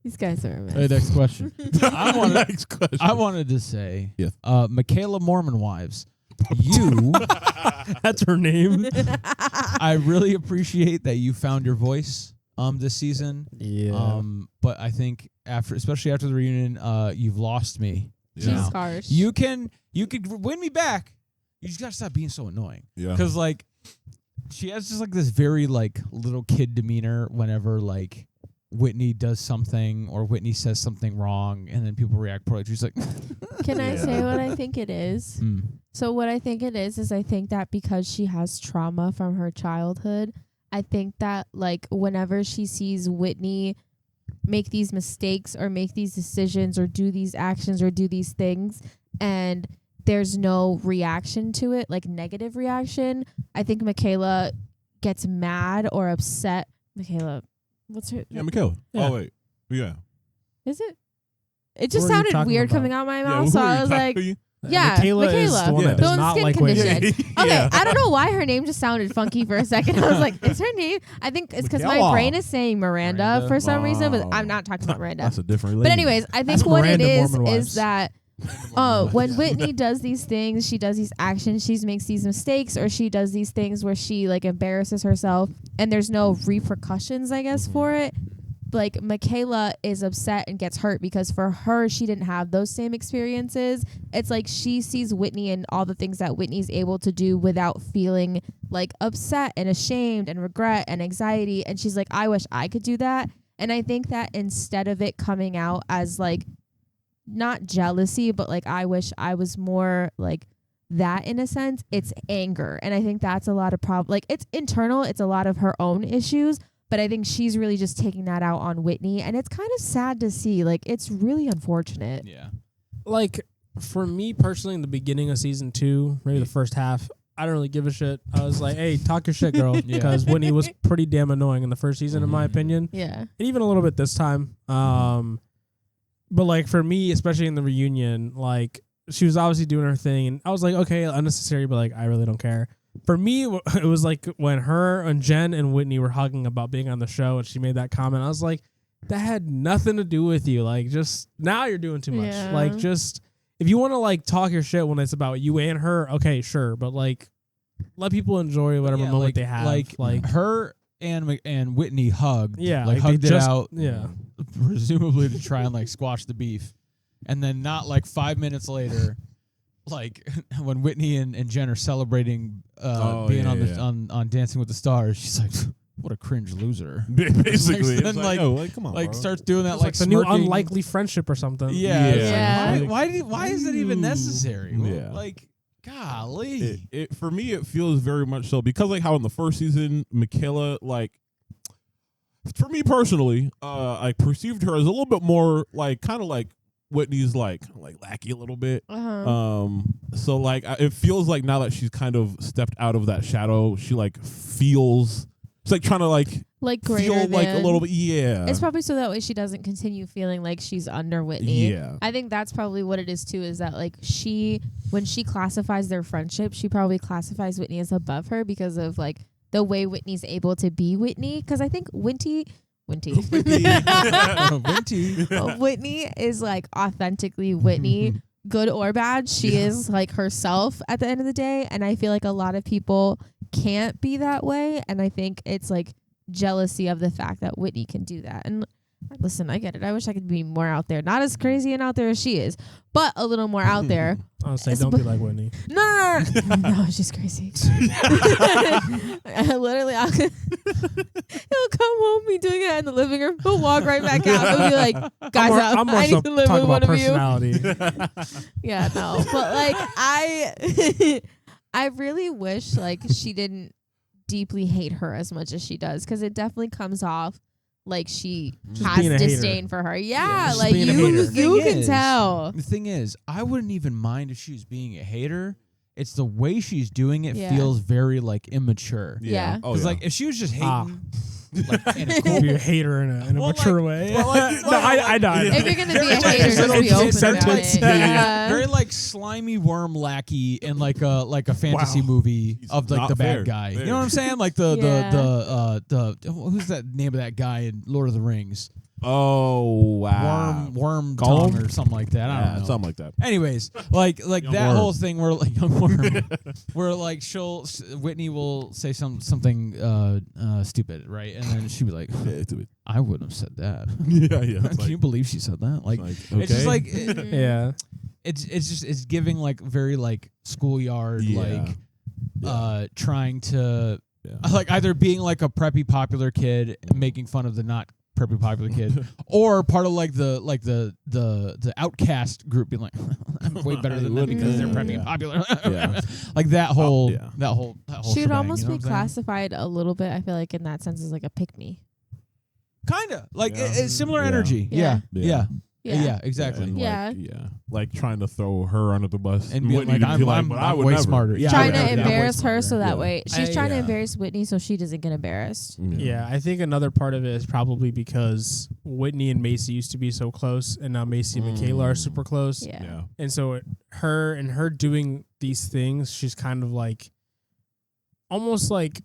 These guys are a mess. Hey, next question. Next question. I wanted to say, Yes. Michaela Mormon Wives, you. That's her name. I really appreciate that you found your voice this season. Yeah. But I think especially after the reunion, you've lost me. She's harsh. You could win me back. You just gotta stop being so annoying. Yeah. Because like she has just like this very like little kid demeanor whenever like Whitney does something or Whitney says something wrong, and then people react poorly. She's like, Can I say what I think it is? So what I think it is I think that because she has trauma from her childhood, I think that like whenever she sees Whitney make these mistakes or make these decisions or do these actions or do these things, and there's no reaction to it, like negative reaction, I think Michaela gets mad or upset. Michaela, what's her? Yeah, Michaela. Yeah. Oh, wait. Yeah. Is it? It just What are you sounded talking weird about? coming out of my Yeah, mouth, who so are I you was talking like, to? yeah, Michaela is the one that the does one not skin like condition. Whitney. Okay, I don't know why her name just sounded funky for a second. I was like, is her name? I think it's because my Michaela. brain is saying Miranda for some reason, but I'm not talking about Miranda. That's a different lady. But anyways, I think That's what it Miranda is Mormon Wives. is that when Whitney does these things, she does these actions, she makes these mistakes, or she does these things where she like embarrasses herself and there's no repercussions, I guess, for it. Like Michaela is upset and gets hurt because for her, she didn't have those same experiences. It's like she sees Whitney and all the things that Whitney's able to do without feeling like upset and ashamed and regret and anxiety. And she's like, I wish I could do that. And I think that instead of it coming out as like not jealousy, but like I wish I was more like that in a sense, it's anger. And I think that's a lot of like it's internal. It's a lot of her own issues. But I think she's really just taking that out on Whitney. And it's kind of sad to see. Like, it's really unfortunate. yeah. Like, for me personally, in the beginning of season 2, maybe the first half, I don't really give a shit. I was like, hey, talk your shit, girl. Because Whitney was pretty damn annoying in the first season, in my opinion. Yeah. And even a little bit this time. But like for me, especially in the reunion, like she was obviously doing her thing. And I was like, okay, unnecessary, but like I really don't care. For me, it was like when her and Jen and Whitney were hugging about being on the show and she made that comment. I was like, that had nothing to do with you. Like, just now you're doing too much. Yeah. Like, just if you want to like talk your shit when it's about you and her, okay, sure. But like, let people enjoy whatever moment they have. Like her and Whitney hugged. Yeah, like hugged it out. Yeah, presumably to try and like squash the beef, and then not like 5 minutes later. Like when Whitney and Jen are celebrating being on Dancing with the Stars, she's like, "What a cringe loser." Basically, then like, come on, like bro. starts doing that like the new smirking. unlikely friendship or something. Yeah. Yeah. Why is it even necessary? Yeah. Like, golly. It for me, it feels very much so because like how in the first season, Michaela, like for me personally, I perceived her as a little bit more like kind of like Whitney's like lackey a little bit. So like it feels like now that she's kind of stepped out of that shadow, she like feels it's like trying to like greater feel like a than. little bit. Yeah, It's probably so that way she doesn't continue feeling like she's under Whitney. Yeah, I think that's probably what it is too, is that like when she classifies their friendship, she probably classifies Whitney as above her because of like the way Whitney's able to be Whitney. Because I think Whitney is like authentically Whitney, good or bad. She is like herself at the end of the day. And I feel like a lot of people can't be that way. And I think it's like jealousy of the fact that Whitney can do that. And listen, I get it. I wish I could be more out there. Not as crazy and out there as she is, but a little more out there. I'll say, don't be like Whitney. No, she's crazy. Literally, he'll come home, be doing it in the living room. He'll walk right back out. He'll be like, guys, I need to live with one of you. Yeah, no. But like, I really wish like she didn't deeply hate her as much as she does, because it definitely comes off like she has disdain for her. Yeah, like you can tell. The thing is, I wouldn't even mind if she was being a hater. It's the way she's doing it feels very like immature. Yeah. Because like if she was just hating, like in a cool, be a hater in a mature way. I know. If you're gonna be a hater, just be open about it. Very like slimy worm lackey in like a fantasy movie of like the bad guy. You know what I'm saying? Like the who's that name of that guy in Lord of the Rings? Oh wow, worm tongue or something like that. I don't know, something like that. Anyways, like that worm. whole thing where like young worm, where like Whitney will say something stupid, right? And then she'd be like, I wouldn't have said that. Yeah. Can you believe she said that? Like okay. it's just like yeah. It's giving like very like schoolyard trying to like either being like a preppy popular kid making fun of the not preppy popular kid, or part of like the outcast group being like, I'm way better than them because they're preppy and popular. Like that whole She would shebang, almost you know be classified a little bit, I feel like, in that sense, as like a pick-me. Kinda like it's similar energy. Yeah, exactly. Like trying to throw her under the bus and being like, I'm way smarter. Yeah, trying to embarrass her so that way she's trying to embarrass Whitney so she doesn't get embarrassed. Yeah, I think another part of it is probably because Whitney and Macy used to be so close, and now Macy and Michaela are super close. Yeah. And so her doing these things, she's kind of like almost like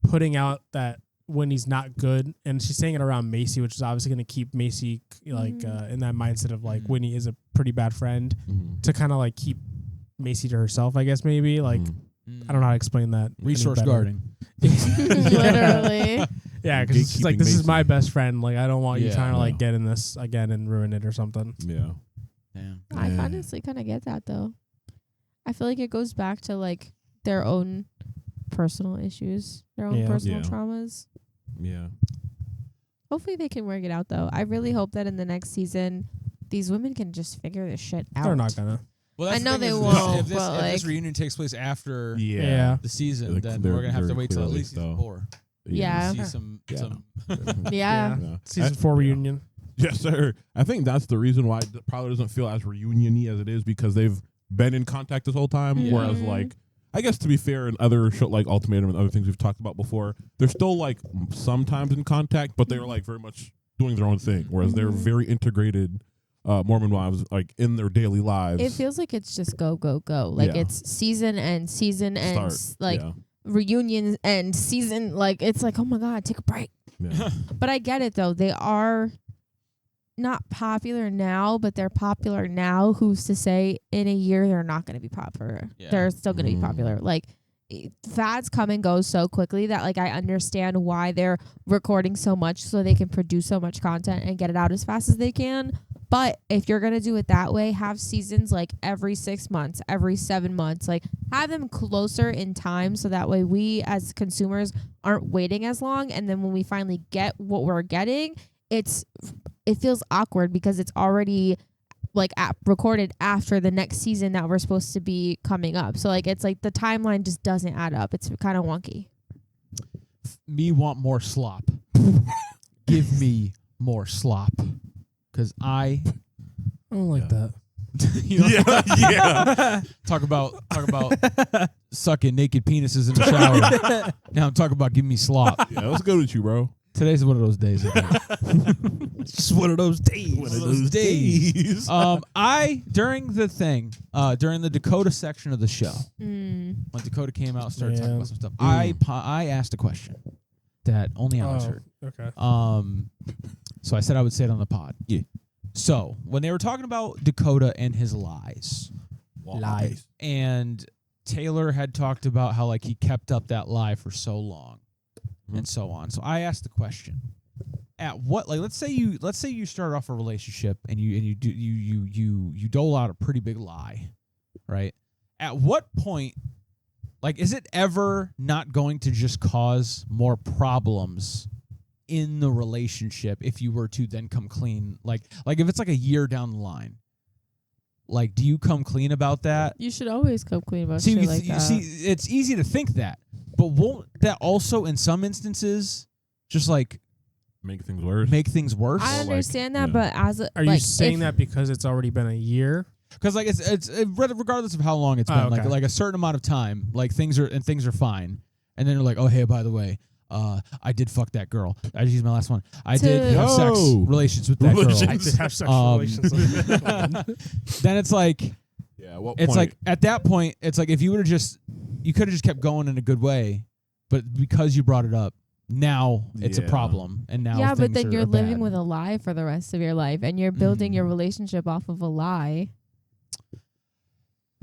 putting out that Whitney's not good, and she's saying it around Macy, which is obviously going to keep Macy like in that mindset of like Whitney is a pretty bad friend, to kind of like keep Macy to herself, I guess. Maybe like I don't know how to explain that. Resource guarding. Literally. Yeah, because it's like, this is my best friend. Like, I don't want you trying to like get in this again and ruin it or something. Yeah. I honestly kind of get that though. I feel like it goes back to like their own personal issues, their own personal traumas. Yeah. Hopefully they can work it out though. I really hope that in the next season these women can just figure this shit out. They're not gonna. Well, I know they won't. If this reunion takes place after the season, then we're gonna have to wait till at least season 4. Yeah. See some Season 4 reunion. Yes, sir. I think that's the reason why it probably doesn't feel as reunion-y as it is, because they've been in contact this whole time. Whereas like I guess to be fair, in other show like Ultimatum and other things we've talked about before, they're still like sometimes in contact, but they're like very much doing their own thing. Whereas they're very integrated Mormon wives, like in their daily lives. It feels like it's just go, go, go. Like it's season and like reunion and season. Like it's like, oh my God, take a break. Yeah. But I get it though. They are not popular now, but they're popular now. Who's to say in a year they're not going to be popular? Yeah. They're still going to be popular. Like fads come and go so quickly that like I understand why they're recording so much so they can produce so much content and get it out as fast as they can. But if you're going to do it that way, have seasons like every 6 months, every 7 months, like have them closer in time so that way we as consumers aren't waiting as long. And then when we finally get what we're getting, it feels awkward because it's already like recorded after the next season that we're supposed to be coming up. So like it's like the timeline just doesn't add up. It's kind of wonky. Me want more slop. Give me more slop. Because I don't like that. You know? Yeah. Talk about sucking naked penises in the shower. Now I'm talking about giving me slop. Yeah, let's go with you, bro. Today's one of those days. It's just one of those days. One of those days. During the Dakota section of the show, when Dakota came out, started talking about some stuff. I asked a question that only Alex heard. Okay. So I said I would say it on the pod. Yeah. So when they were talking about Dakota and his lies, and Taylor had talked about how like he kept up that lie for so long, and so on. So I asked the question: at what, like, let's say you start off a relationship and you dole out a pretty big lie, right? At what point, like, is it ever not going to just cause more problems in the relationship if you were to then come clean? Like if it's like a year down the line, like, do you come clean about that? You should always come clean about shit like that. See, it's easy to think that, but won't that also in some instances just like make things worse? I understand that, but are you saying that because it's already been a year? Because like it's regardless of how long it's been, like a certain amount of time, like things are fine, and then they're like, oh hey, by the way, I did fuck that girl. I just used my last one. I did have sex relations with that girl. I did have sex relations with that girl. Then it's like, it's like at that point, it's like if you would have you could have just kept going in a good way, but because you brought it up, now it's a problem, and now but then you're living with a lie for the rest of your life, and you're building your relationship off of a lie.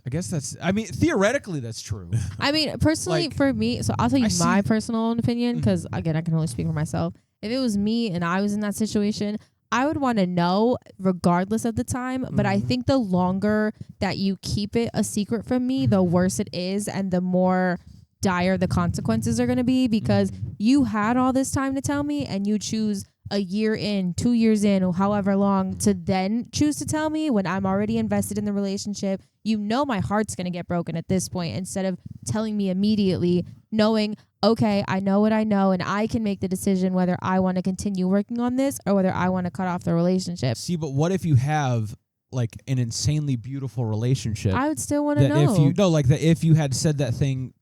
I guess theoretically that's true. I mean, personally, like, for me, so I'll tell you my personal opinion, because again, I can only speak for myself. If it was me and I was in that situation, I would want to know regardless of the time. But I think the longer that you keep it a secret from me, the worse it is, and the more dire the consequences are going to be, because you had all this time to tell me, and you choose a year in, 2 years in, or however long to then choose to tell me when I'm already invested in the relationship. You know my heart's going to get broken at this point, instead of telling me immediately, knowing, okay, I know what I know, and I can make the decision whether I want to continue working on this or whether I want to cut off the relationship. See, but what if you have like an insanely beautiful relationship? I would still want to know. If you had said that thing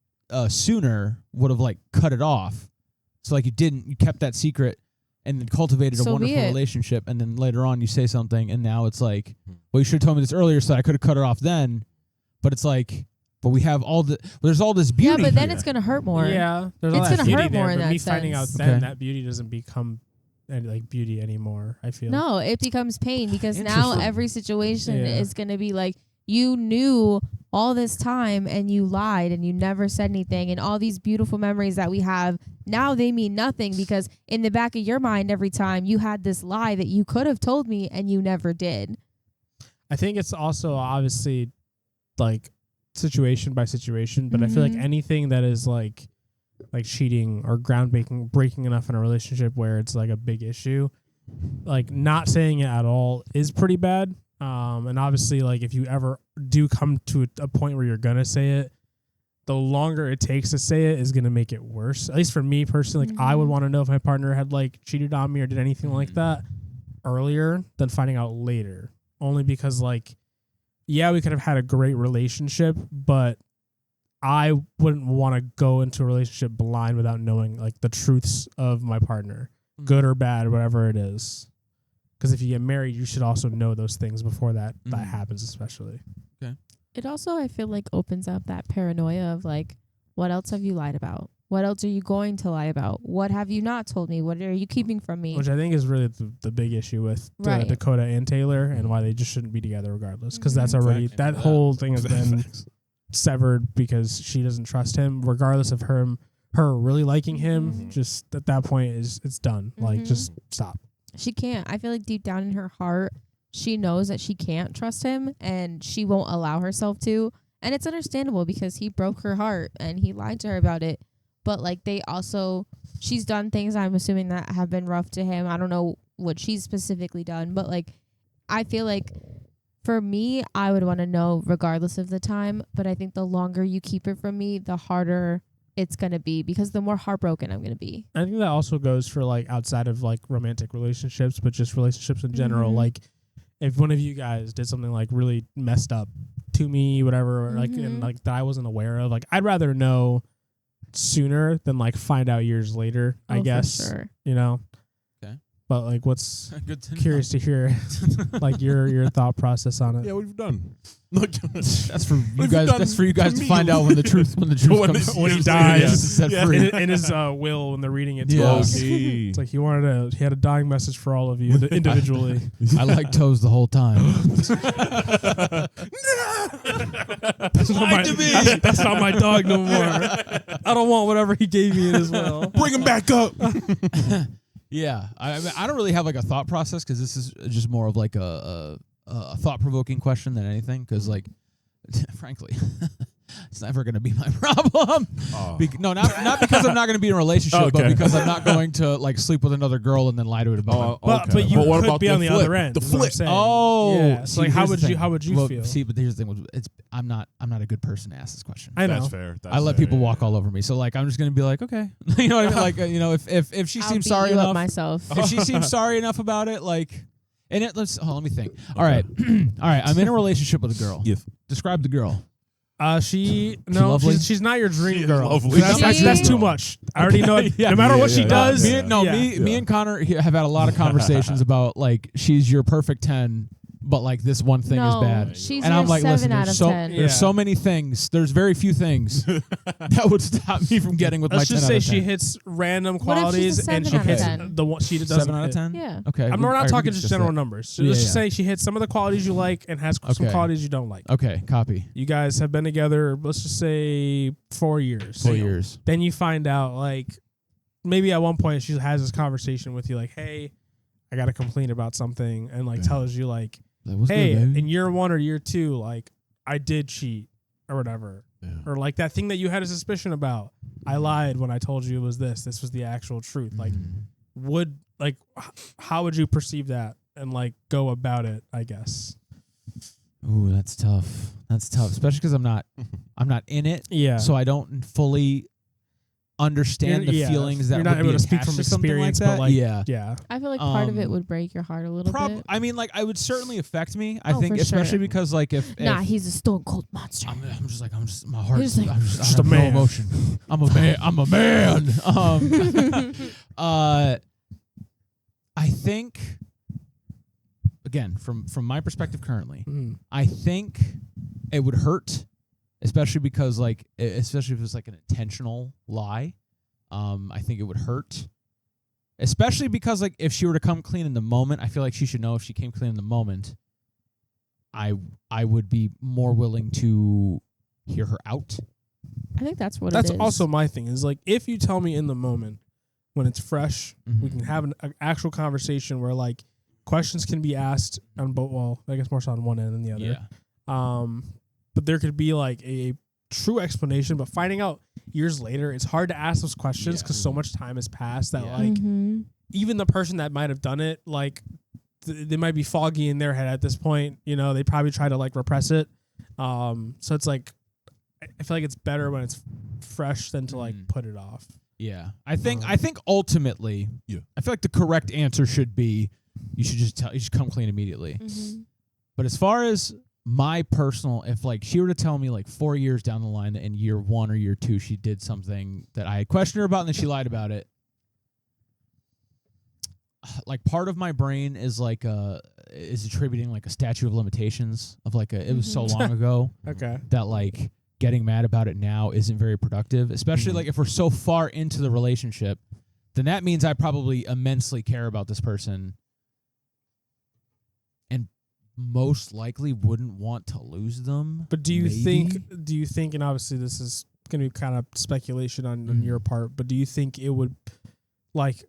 sooner, would have like cut it off. So like you kept that secret and then cultivated a wonderful relationship, and then later on you say something, and now it's like, well, you should have told me this earlier so I could have cut it off then. But it's like, but we have there's all this beauty. Yeah, but then it's going to hurt more. Yeah, it's going to hurt more in that me sense. Finding out then that beauty doesn't become like beauty anymore, I feel. No, it becomes pain, because now every situation is going to be like, you knew all this time and you lied and you never said anything, and all these beautiful memories that we have now, they mean nothing, because in the back of your mind every time you had this lie that you could have told me and you never did. I think it's also obviously like situation by situation, but I feel like anything that is like cheating or breaking enough in a relationship where it's like a big issue, like not saying it at all is pretty bad. And obviously, like, if you ever do come to a point where you're going to say it, the longer it takes to say it is going to make it worse. At least for me personally, like, I would want to know if my partner had like cheated on me or did anything like that earlier than finding out later. Only because, like, yeah, we could have had a great relationship, but I wouldn't want to go into a relationship blind without knowing like the truths of my partner, good or bad, whatever it is. Because if you get married, you should also know those things before that happens, especially. Okay. It also, I feel like, opens up that paranoia of like, what else have you lied about? What else are you going to lie about? What have you not told me? What are you keeping from me? Which I think is really the big issue with Dakota and Taylor, and why they just shouldn't be together regardless. Because that's already that whole thing has been severed because she doesn't trust him, regardless of her really liking him. Just at that point, it's done. Like, just stop. She can't. I feel like deep down in her heart, she knows that she can't trust him, and she won't allow herself to. And it's understandable because he broke her heart and he lied to her about it. But like she's done things, I'm assuming, that have been rough to him. I don't know what she's specifically done, but like I feel like for me, I would want to know regardless of the time. But I think the longer you keep it from me, the harder it's going to be, because the more heartbroken I'm going to be. I think that also goes for like outside of like romantic relationships, but just relationships in general. Like if one of you guys did something like really messed up to me, whatever, or like and like that I wasn't aware of, like I'd rather know sooner than like find out years later, I guess. For sure. You know? Okay. But like what's Good to curious to hear like your thought process on it. Yeah, what have you done? That's for you guys. That's for you guys to find out when the truth comes. When he dies, set free. In his will, when they're reading it to Yeah. us. Okay. It's like he had a dying message for all of you individually. I like toes the whole time. That's not my dog no more. I don't want whatever he gave me in his will. Bring him back up. Yeah, I mean, I don't really have like a thought process, because this is just more of like a thought-provoking question than anything. Because like, frankly, it's never going to be my problem. No, not because I'm not going to be in a relationship, but because I'm not going to like sleep with another girl and then lie to it about. But you what could about be the on the flip? other end. The flip. Yeah. So like, how would you Well, feel? See, but here's the thing: I'm not a good person to ask this question. I know. That's fair. I let people walk all over me, so like I'm just gonna be like, okay, you know what I mean? Like if she seems sorry enough, myself. if she seems sorry enough about it, like, and it let me think. All right, I'm in a relationship with a girl. Yes. Describe the girl. She's not your dream girl. Lovely. That's too much. I already know. No matter what she does. Me and Connor have had a lot of conversations about like she's your perfect 10. But like this one thing is bad, she's and I'm like, 7 listen, out of 10. There's so many things. There's very few things that would stop me from getting with Let's my 10 just out say of 10. she hits random What if she's qualities a and she 7 out of hits 10? the one she doesn't 7 out of hit. 10. Yeah. Okay. We're not talking just general numbers. So let's just say she hits some of the qualities you like and has some qualities you don't like. Okay. Copy. You guys have been together, let's just say 4 years. 4 years. Then you find out, like, maybe at one point she has this conversation with you, like, hey, I got to complain about something, and like tells you, like, hey, in year 1 or year 2, like, I did cheat or whatever. Yeah. Or like that thing that you had a suspicion about. I lied when I told you it was this. This was the actual truth. Like, how would you perceive that and like go about it, I guess? Ooh, that's tough. Especially because I'm not in it. Yeah. So I don't fully understand the feelings that you're not would able be to speak attached from to something like experience, that. but like, yeah. I feel like part of it would break your heart a little bit. I mean, like, I would certainly affect me. I Oh, think, for especially sure. because, like, if he's a stone cold monster. I'm just my heart. He's like- I'm just Just I a have man. No emotion. I'm a man. I think, again, from my perspective currently, I think it would hurt, especially because, like, especially if it's like an intentional lie. I think it would hurt, especially because, like, if she were to come clean in the moment, I feel like she should know if she came clean in the moment, I would be more willing to hear her out. I think that's what That's it is. also my thing, is like, if you tell me in the moment when it's fresh, we can have an actual conversation where like questions can be asked on both. Well, I guess more so on one end than the other. Yeah. But there could be like a true explanation. But finding out years later, it's hard to ask those questions because so much time has passed that like even the person that might have done it, like they might be foggy in their head at this point. You know, they probably try to like repress it. So it's like, I feel like it's better when it's fresh than to like put it off. Yeah. I think ultimately, I feel like the correct answer should be you should just come clean immediately. But as far as my personal, if like she were to tell me like 4 years down the line that in year 1 or year 2 she did something that I had questioned her about and then she lied about it, like part of my brain is like is attributing like a statute of limitations of like it was so long ago that like getting mad about it now isn't very productive, especially like if we're so far into the relationship, then that means I probably immensely care about this person and most likely wouldn't want to lose them. But do you think, and obviously this is going to be kind of speculation on your part, but do you think it would like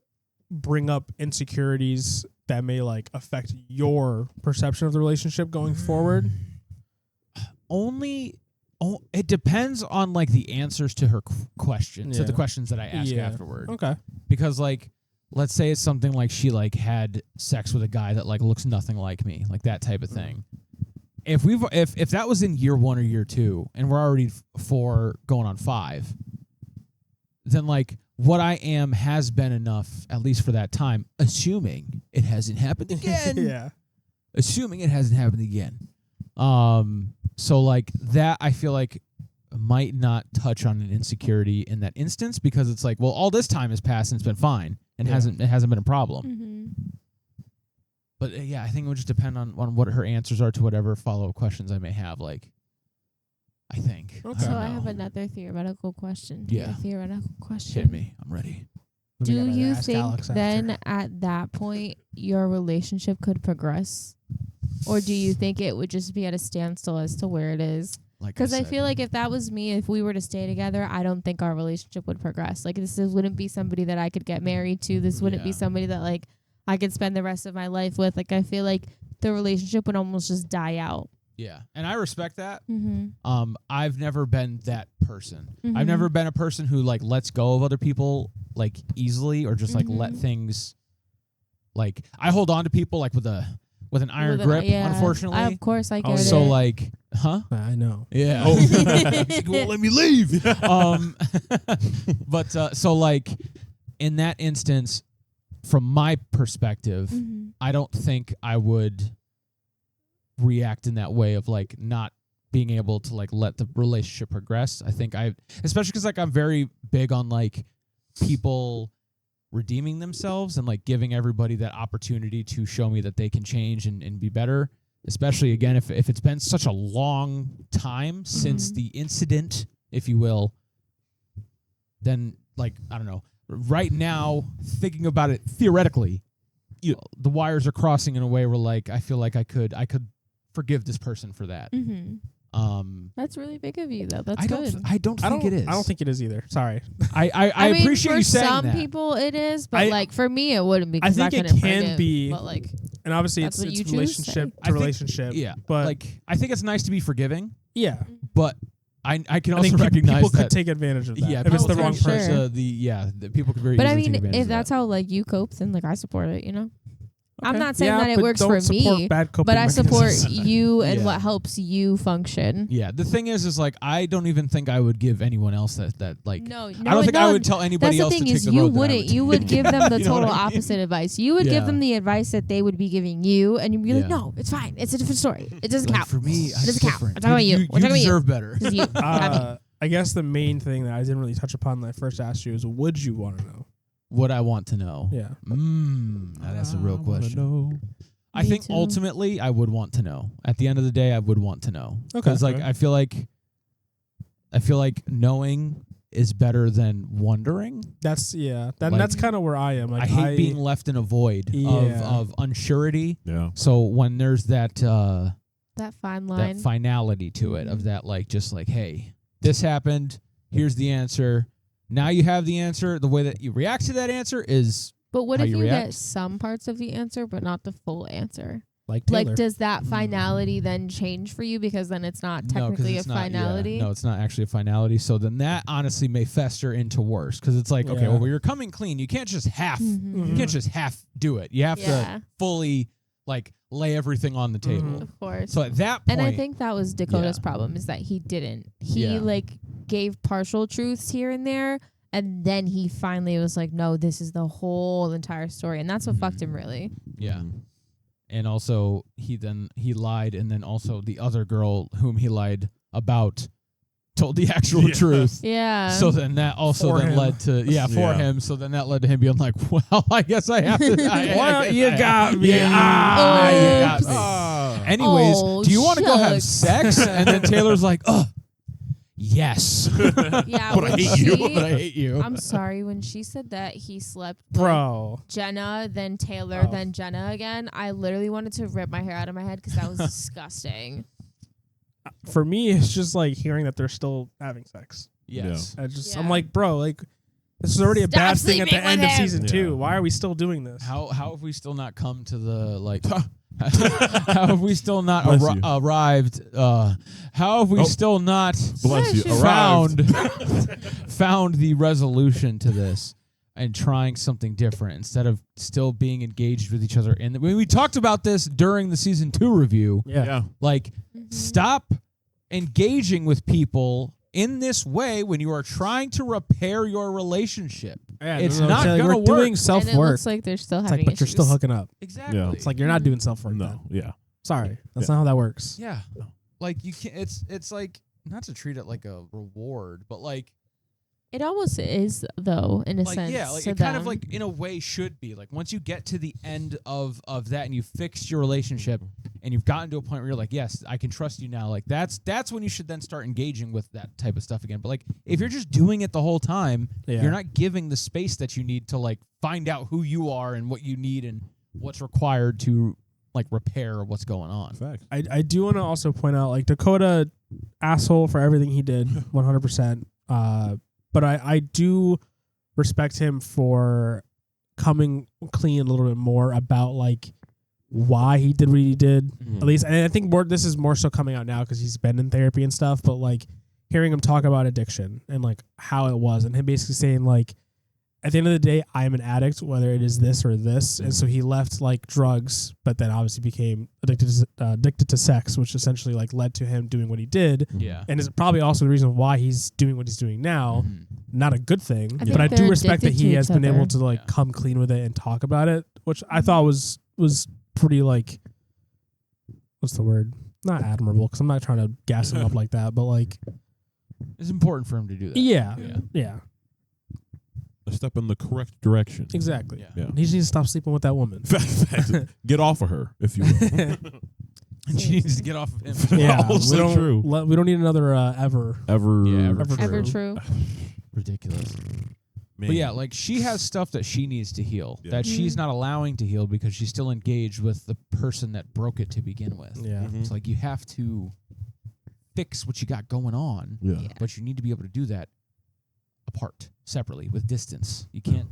bring up insecurities that may like affect your perception of the relationship going forward? It depends on like the answers to her questions, to the questions that I ask afterward. Okay. Because like, let's say it's something like she like had sex with a guy that like looks nothing like me, like that type of thing. If that was in year 1 or year 2 and we're already 4 going on 5, then like what I am has been enough, at least for that time, assuming it hasn't happened again. Yeah. Assuming it hasn't happened again. So like that I feel like might not touch on an insecurity in that instance because it's like, well, all this time has passed and it's been fine and it hasn't been a problem. Mm-hmm. But I think it would just depend on what her answers are to whatever follow-up questions I may have. Like, I think. Okay. So I have another theoretical question. Yeah. A theoretical question. Hit me. I'm ready. Do you think then at that point your relationship could progress? Or do you think it would just be at a standstill as to where it is? Because I feel like if that was me, if we were to stay together, I don't think our relationship would progress. Like this wouldn't be somebody that I could get married to. This wouldn't be somebody that like I could spend the rest of my life with. Like I feel like the relationship would almost just die out. Yeah, and I respect that. Mm-hmm. I've never been that person. Mm-hmm. I've never been a person who like lets go of other people like easily or just like let things like I hold on to people like with an iron grip. Unfortunately, of course I get it. So like, I know. Yeah. She won't let me leave. But so like in that instance, from my perspective, I don't think I would react in that way of like not being able to like let the relationship progress. I think especially because like I'm very big on like people redeeming themselves and like giving everybody that opportunity to show me that they can change and be better. Especially again if it's been such a long time since the incident, if you will, then like I don't know. Right now, thinking about it theoretically, the wires are crossing in a way where like I feel like I could forgive this person for that. That's really big of you, though. That's good. I don't think it is. I don't think it is either. Sorry. I mean, appreciate you saying that. For some people it is, but like for me it wouldn't be. I think it can be, but like, and obviously it's relationship to relationship. Yeah, but like I think it's nice to be forgiving. Yeah, but I can also recognize people that could take advantage of that. Yeah, if it's the wrong person. The people could very. But easily I mean, take advantage if of that's that. how like you cope, then like I support it. You know. Okay. I'm not saying that it works for me, but I support you and what helps you function. Yeah, the thing is like I don't even think I would give anyone else that like. No, I don't think I would tell anybody else to take the road. That's the thing is you wouldn't. You would give them the total opposite advice. You would give them the advice that they would be giving you, and you'd be like, "No, it's fine. It's a different story. It doesn't count for me. It doesn't count. I'm talking about you. We're talking about you. Deserve better. This is you. I guess the main thing that I didn't really touch upon when I first asked you is, would you want to know? What I want to know. Yeah. That's a real question. I think ultimately I would want to know. At the end of the day, I would want to know. Okay. Because like I feel like knowing is better than wondering. That's that's kind of where I am. Like, I hate being left in a void of unsurety. Yeah. So when there's that fine line, that finality to it of that like just like, hey, this happened. Here's the answer. Now you have the answer. The way that you react to that answer is. But what if you get some parts of the answer, but not the full answer? Like Taylor. Like, does that finality then change for you? Because then it's not technically a finality. No, it's not actually a finality. So then that honestly may fester into worse. Because it's like, okay, well, you're coming clean. You can't just half. You can't just half do it. You have to fully like lay everything on the table. Of course. So at that point, and I think that was Dakota's problem is that he didn't. He like gave partial truths here and there. And then he finally was like, no, this is the whole entire story. And that's what fucked him, really. Yeah. and also he lied, and then also the other girl whom he lied about told the actual truth. Yeah. So then that also led to for him. So then that led to him being like, "Well, I guess I have to." You got me. You got me. Anyways, do you want to go have sex? And then Taylor's like, "Oh, yes." Yeah, but I hate you. But I hate you. I'm sorry, when she said that he slept with Bro. Jenna, then Taylor, then Jenna again, I literally wanted to rip my hair out of my head because that was disgusting. For me, it's just like hearing that they're still having sex. Yes. I'm like, bro, like this is already a bad thing at the sleeping end with of him. season 2. Why are we still doing this? How have we still not come to the like? How have we still not arrived? How have we still not found the resolution to this and trying something different instead of still being engaged with each other? And when we talked about this during the season 2 review, like stop engaging with people in this way when you are trying to repair your relationship. Yeah, it's not going to work. We're doing And it self-work. looks like they're still having but you're still hooking up. Exactly. Yeah. It's like you're not doing self-work. No. then. Yeah. Sorry. That's not how that works. Yeah. Like you can't it's like not to treat it like a reward, but like It almost is, though, in a like sense. yeah, like to it kind them. of like in a way should be. Like once you get to the end of that and you fixed your relationship and you've gotten to a point where you're like, yes, I can trust you now. Like that's when you should then start engaging with that type of stuff again. But like if you're just doing it the whole time, you're not giving the space that you need to like find out who you are and what you need and what's required to like repair what's going on. Facts. I do want to also point out, like, Dakota, asshole for everything he did, 100%. But I do respect him for coming clean a little bit more about, like, why he did what he did. At least, and I think this is more so coming out now because he's been in therapy and stuff, but, like, hearing him talk about addiction and, like, how it was, and him basically saying, like, at the end of the day, I am an addict, whether it is this or this. And so he left, like, drugs, but then obviously became addicted to sex, which essentially, like, led to him doing what he did. Yeah. And is probably also the reason why he's doing what he's doing now. Not a good thing. I But I think do they're respect that addicted he to has each been able other. to, like, come clean with it and talk about it, which I thought was pretty, like, what's the word? Not admirable, because I'm not trying to gas him up like that, but, like, It's important for him to do that. yeah. A step in the correct direction. Exactly. Yeah. He just needs to stop sleeping with that woman. Facts. Get off of her, if you will. And she needs to get off of him. Yeah, Also true. We don't need another ever. Ever true. Ridiculous. Man. But yeah, like she has stuff that she needs to heal that she's not allowing to heal because she's still engaged with the person that broke it to begin with. Yeah. It's like you have to fix what you got going on, but you need to be able to do that apart, separately, with distance. You can't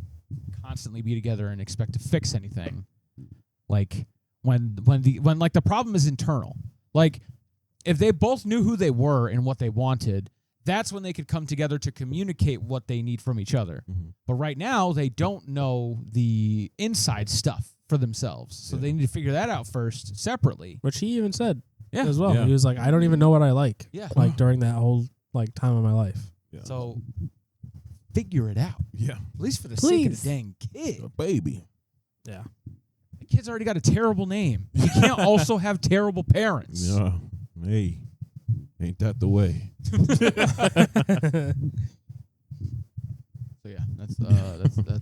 constantly be together and expect to fix anything. Like when like the problem is internal. Like if they both knew who they were and what they wanted, that's when they could come together to communicate what they need from each other. But right now, they don't know the inside stuff for themselves. So they need to figure that out first, separately. Which he even said Yeah. as well. Yeah. He was like, I don't even know what I like. Yeah. Like during that whole like time of my life. Yeah. So figure it out. Yeah. At least for the sake of the dang kid. A baby. Yeah. The kid's already got a terrible name. You can't also have terrible parents. Yeah. Hey. Ain't that the way? So yeah,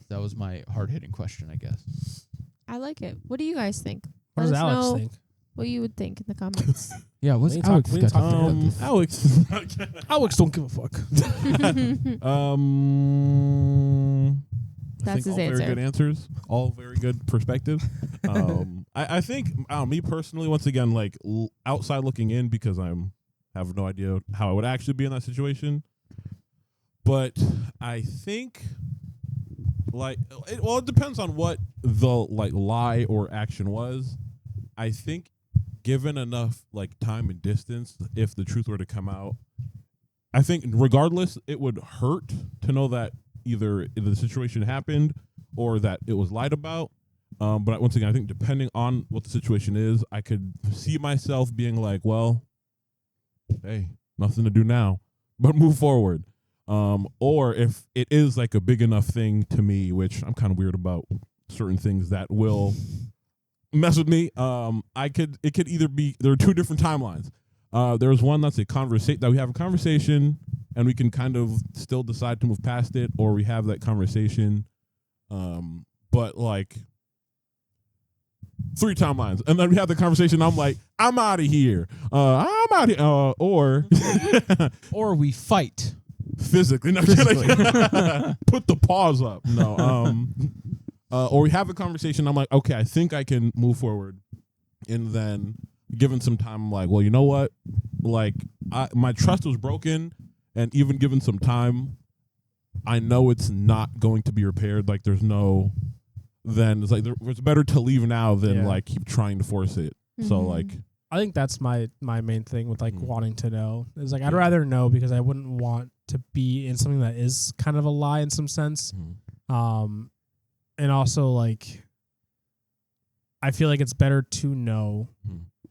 that was my hard-hitting question, I guess. I like it. What do you guys think? What Let does us Alex know think? what you would think in the comments. Yeah, what's We Alex ain't got talk- to we think ain't about this? Alex. Alex don't give a fuck. I That's think his all answer. very good answers. All very good perspective. I think me personally, once again, like outside looking in, because have no idea how I would actually be in that situation. But I think, like, it depends on what the like lie or action was. I think, given enough like time and distance, if the truth were to come out, I think regardless, it would hurt to know that either the situation happened or that it was lied about. But once again, I think depending on what the situation is, I could see myself being like, well, hey, nothing to do now, but move forward. Or if it is like a big enough thing to me, which I'm kind of weird about certain things that will mess with me. It could either be, there are two different timelines. There's one that's that we have a conversation and we can kind of still decide to move past it, or we have that conversation, but like 3 timelines, and then we have the conversation. I'm like, I'm out of here. I'm out of here. Or we fight physically. No, physically. Put the paws up. No. Or we have a conversation. I'm like, okay, I think I can move forward, and then given some time, I'm like, well, you know what? Like, my trust was broken, and even given some time, I know it's not going to be repaired. Like, there's no. Then it's like it's better to leave now than like keep trying to force it. Mm-hmm. So like, I think that's my main thing with like wanting to know is like I'd rather know because I wouldn't want to be in something that is kind of a lie in some sense. And also like I feel like it's better to know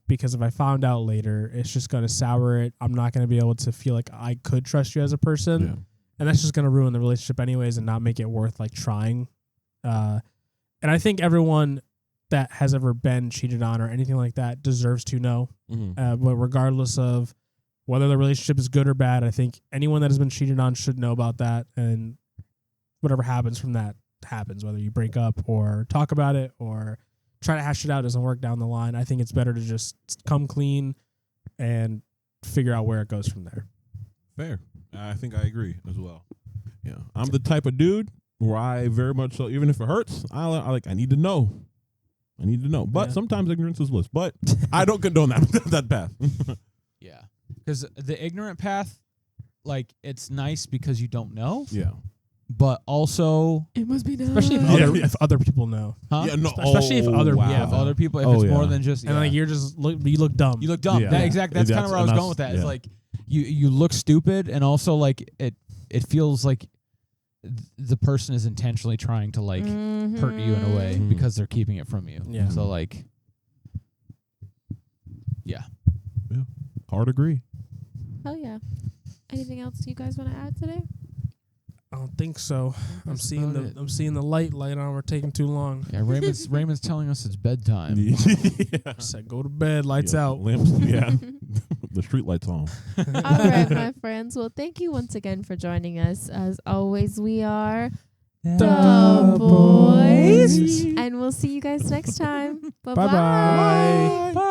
because if I found out later, it's just going to sour it. I'm not going to be able to feel like I could trust you as a person, and that's just going to ruin the relationship anyways and not make it worth like trying. And I think everyone that has ever been cheated on or anything like that deserves to know. But regardless of whether the relationship is good or bad, I think anyone that has been cheated on should know about that. And whatever happens from that happens, whether you break up or talk about it or try to hash it out, doesn't work down the line. I think it's better to just come clean and figure out where it goes from there. Fair. I think I agree as well. Yeah. I'm the type of dude where I very much so, even if it hurts, I need to know. I need to know. But sometimes ignorance is bliss. But I don't condone that path. Yeah. Because the ignorant path, like, it's nice because you don't know. Yeah. But also, it must be nice. Especially if other people know. Huh? Yeah, no. Especially if other people. Yeah, if other people, if it's more than just. And like you look dumb. You look dumb. Yeah. Exactly. That's kind of where I was going with that. It's like you look stupid, and also like it feels like the person is intentionally trying to like hurt you in a way because they're keeping it from you. Yeah. So like, yeah. Hard agree. Oh yeah. Anything else you guys want to add today? I don't think so. I'm seeing the light on. We're taking too long. Yeah, Raymond's telling us it's bedtime. Said go to bed. Lights out. Lamps. Yeah. The street lights on. All right, my friends. Well, thank you once again for joining us. As always, we are the boys, and we'll see you guys next time. Bye-bye. Bye-bye. Bye.